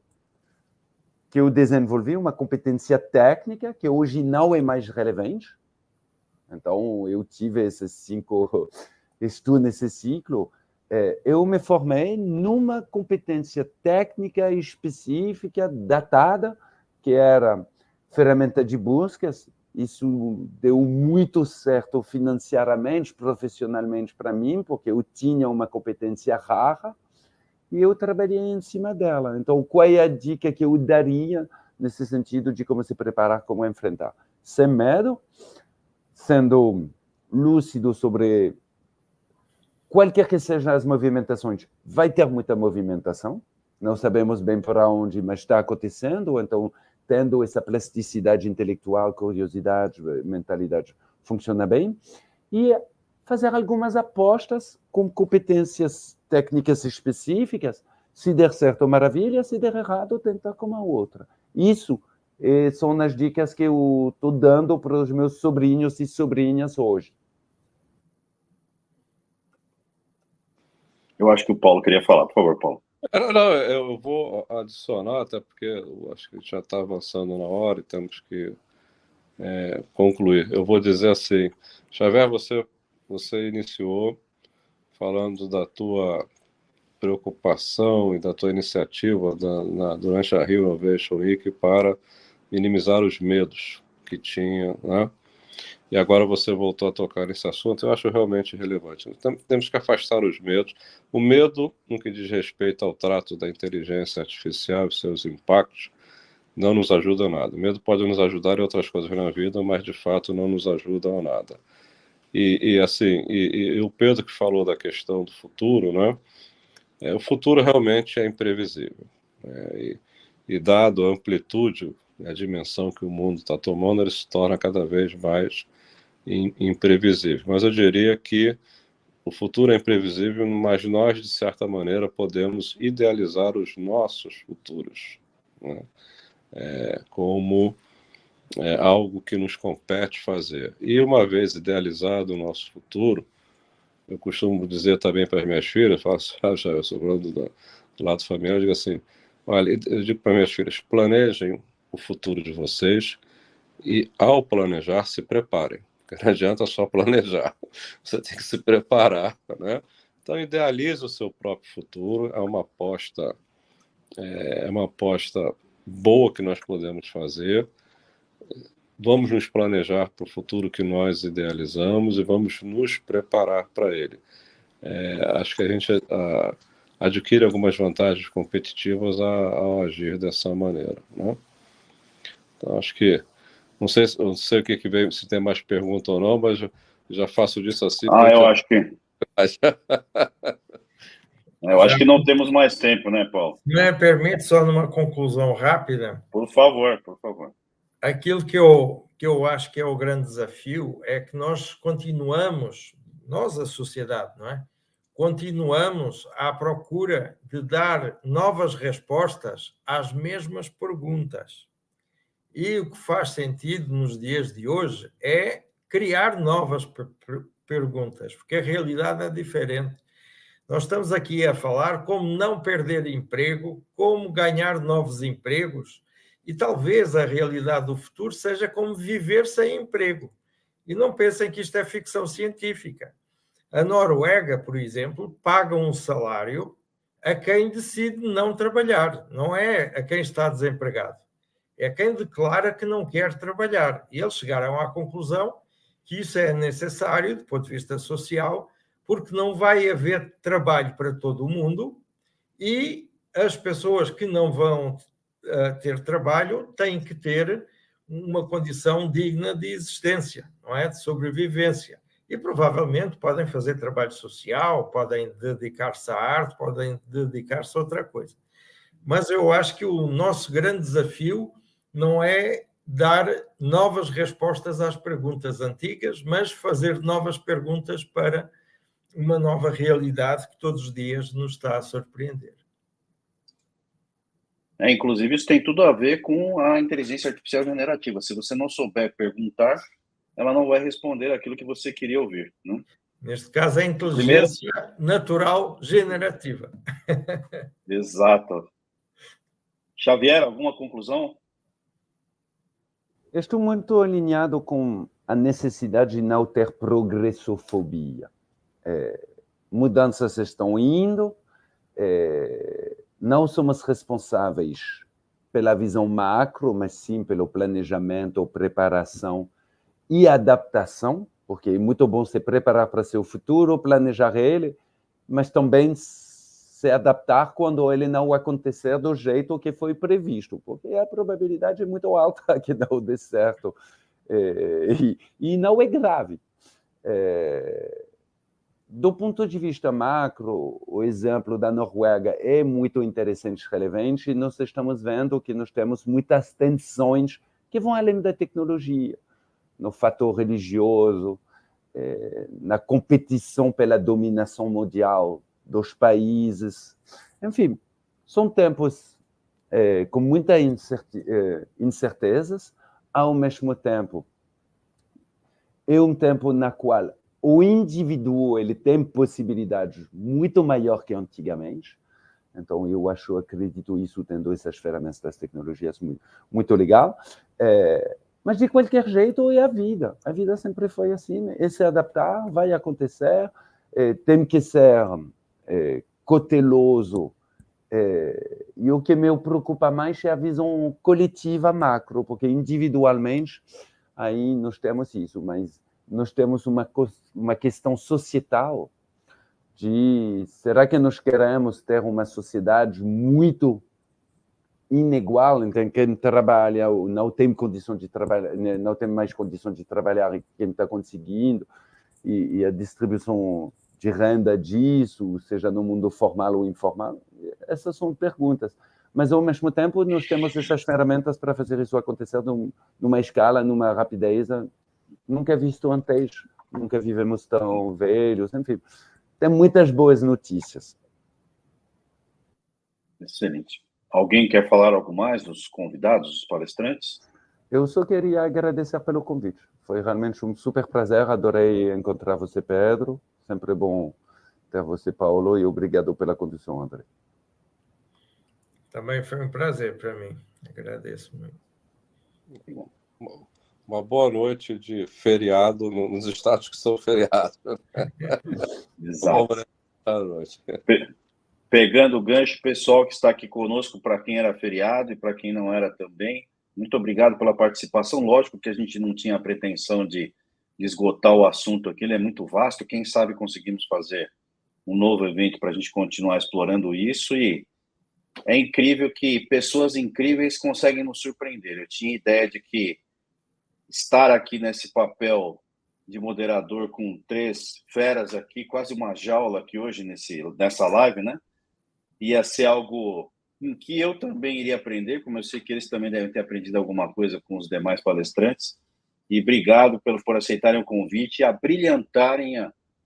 que eu desenvolvi, uma competência técnica, que hoje não é mais relevante. Então, eu tive esses 5 estudos nesse ciclo. Eu me formei numa competência técnica específica, datada, que era ferramenta de buscas. Isso deu muito certo financeiramente, profissionalmente para mim, porque eu tinha uma competência rara e eu trabalhei em cima dela. Então, qual é a dica que eu daria nesse sentido de como se preparar, como enfrentar? Sem medo, sendo lúcido sobre qualquer que sejam as movimentações. Vai ter muita movimentação, não sabemos bem para onde, mas está acontecendo, então, tendo essa plasticidade intelectual, curiosidade, mentalidade, funciona bem. E fazer algumas apostas com competências técnicas específicas. Se der certo, maravilha. Se der errado, tentar com a outra. Isso são as dicas que eu estou dando para os meus sobrinhos e sobrinhas hoje.
Eu acho que o Paulo queria falar. Por favor, Paulo.
Não, eu vou adicionar, até porque eu acho que a gente já está avançando na hora e temos que concluir. Eu vou dizer assim, Xavier, você iniciou falando da tua preocupação e da tua iniciativa durante a Rio Innovation Week para minimizar os medos que tinha, né? E agora você voltou a tocar nesse assunto, eu acho realmente relevante. Temos que afastar os medos. O medo, no que diz respeito ao trato da inteligência artificial e seus impactos, não nos ajuda a nada. O medo pode nos ajudar em outras coisas na vida, mas de fato não nos ajuda a nada. E o Pedro que falou da questão do futuro, né? O futuro realmente é imprevisível. E dado a amplitude, a dimensão que o mundo está tomando, ele se torna cada vez mais imprevisível. Mas eu diria que o futuro é imprevisível, mas nós, de certa maneira, podemos idealizar os nossos futuros, né? Como algo que nos compete fazer. E uma vez idealizado o nosso futuro, eu costumo dizer também para as minhas filhas, eu sou do lado familiar, eu digo assim, olha, eu digo para minhas filhas, planejem o futuro de vocês e, ao planejar, se preparem. Porque não adianta só planejar, você tem que se preparar, né? Então, idealize o seu próprio futuro, é uma aposta boa que nós podemos fazer. Vamos nos planejar para o futuro que nós idealizamos e vamos nos preparar para ele. Acho que a gente adquire algumas vantagens competitivas ao agir dessa maneira, né? Então, acho que não sei o que vem, se tem mais pergunta ou não, mas já faço disso assim.
Eu acho que eu acho que não temos mais tempo, né, Paulo?
Me permite só numa conclusão rápida?
Por favor, por favor.
Aquilo que eu acho que é o grande desafio é que nós continuamos, nós, a sociedade, não é? Continuamos à procura de dar novas respostas às mesmas perguntas. E o que faz sentido nos dias de hoje é criar novas perguntas, porque a realidade é diferente. Nós estamos aqui a falar como não perder emprego, como ganhar novos empregos, e talvez a realidade do futuro seja como viver sem emprego. E não pensem que isto é ficção científica. A Noruega, por exemplo, paga um salário a quem decide não trabalhar, não é a quem está desempregado. É quem declara que não quer trabalhar. E eles chegaram à conclusão que isso é necessário, do ponto de vista social, porque não vai haver trabalho para todo o mundo e as pessoas que não vão ter trabalho têm que ter uma condição digna de existência, não é? De sobrevivência. E provavelmente podem fazer trabalho social, podem dedicar-se à arte, podem dedicar-se a outra coisa. Mas eu acho que o nosso grande desafio não é dar novas respostas às perguntas antigas, mas fazer novas perguntas para uma nova realidade que todos os dias nos está a surpreender.
Inclusive, isso tem tudo a ver com a inteligência artificial generativa. Se você não souber perguntar, ela não vai responder aquilo que você queria ouvir, né?
Neste caso, é a inteligência natural generativa.
Exato. Xavier, alguma conclusão?
Estou muito alinhado com a necessidade de não ter progressofobia. Mudanças estão indo, não somos responsáveis pela visão macro, mas sim pelo planejamento, preparação e adaptação, porque é muito bom se preparar para seu futuro, planejar ele, mas também se adaptar quando ele não acontecer do jeito que foi previsto, porque a probabilidade é muito alta que não dê certo, e não é grave. Do ponto de vista macro, o exemplo da Noruega é muito interessante e relevante. Nós estamos vendo que nós temos muitas tensões que vão além da tecnologia, no fator religioso, na competição pela dominação mundial dos países. Enfim, são tempos com muitas incertezas, ao mesmo tempo. É um tempo na qual o indivíduo ele tem possibilidades muito maior que antigamente. Então, eu acredito isso tendo essas ferramentas das tecnologias muito legal. Mas, de qualquer jeito, é a vida. A vida sempre foi assim. É se adaptar, vai acontecer. Tem que ser cauteloso. E o que me preocupa mais é a visão coletiva macro, porque individualmente aí nós temos isso, mas nós temos uma questão societal de será que nós queremos ter uma sociedade muito inigual, em que quem trabalha não tem condição de trabalhar, não tem mais condição de trabalhar e quem está conseguindo, e a distribuição de renda disso, seja no mundo formal ou informal? Essas são perguntas. Mas, ao mesmo tempo, nós temos essas ferramentas para fazer isso acontecer numa escala, numa rapidez nunca visto antes, nunca vivemos tão velhos, enfim. Tem muitas boas notícias.
Excelente. Alguém quer falar algo mais dos convidados, dos palestrantes?
Eu só queria agradecer pelo convite. Foi realmente um super prazer, adorei encontrar você, Pedro. Sempre bom ter você, Paulo, e obrigado pela condução, André.
Também foi um prazer para mim. Agradeço muito.
Uma boa noite de feriado nos estados que são feriados.
Exato.
Boa noite.
pegando o gancho, pessoal que está aqui conosco, para quem era feriado e para quem não era também, muito obrigado pela participação. Lógico que a gente não tinha a pretensão de esgotar o assunto aqui, ele é muito vasto. Quem sabe conseguimos fazer um novo evento para a gente continuar explorando isso. E é incrível que pessoas incríveis conseguem nos surpreender. Eu tinha ideia de que estar aqui nesse papel de moderador com 3 feras aqui, quase uma jaula aqui hoje nessa live, né? Ia ser algo em que eu também iria aprender, como eu sei que eles também devem ter aprendido alguma coisa com os demais palestrantes. E obrigado por aceitarem o convite e abrilhantarem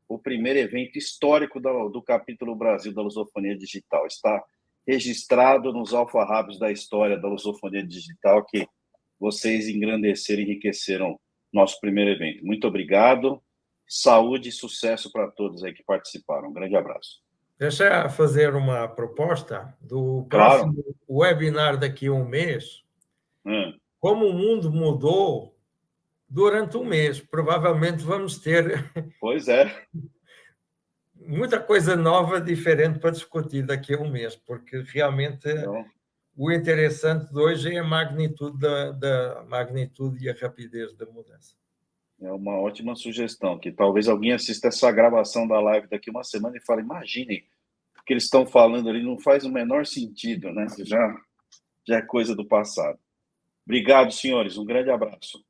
o primeiro evento histórico do capítulo Brasil da Lusofonia Digital. Está registrado nos alfarrábios da história da Lusofonia Digital que vocês engrandeceram e enriqueceram nosso primeiro evento. Muito obrigado, saúde e sucesso para todos aí que participaram. Um grande abraço.
Deixa eu fazer uma proposta do
Claro.
próximo webinar daqui a um mês. Como o mundo mudou durante um mês, provavelmente vamos ter
pois é.
muita coisa nova, diferente para discutir daqui a um mês, porque realmente o interessante de hoje é a magnitude da magnitude e a rapidez da mudança.
É uma ótima sugestão, que talvez alguém assista essa gravação da live daqui uma semana e fale, imaginem, o que eles estão falando ali não faz o menor sentido, né? Já é coisa do passado. Obrigado, senhores. Um grande abraço.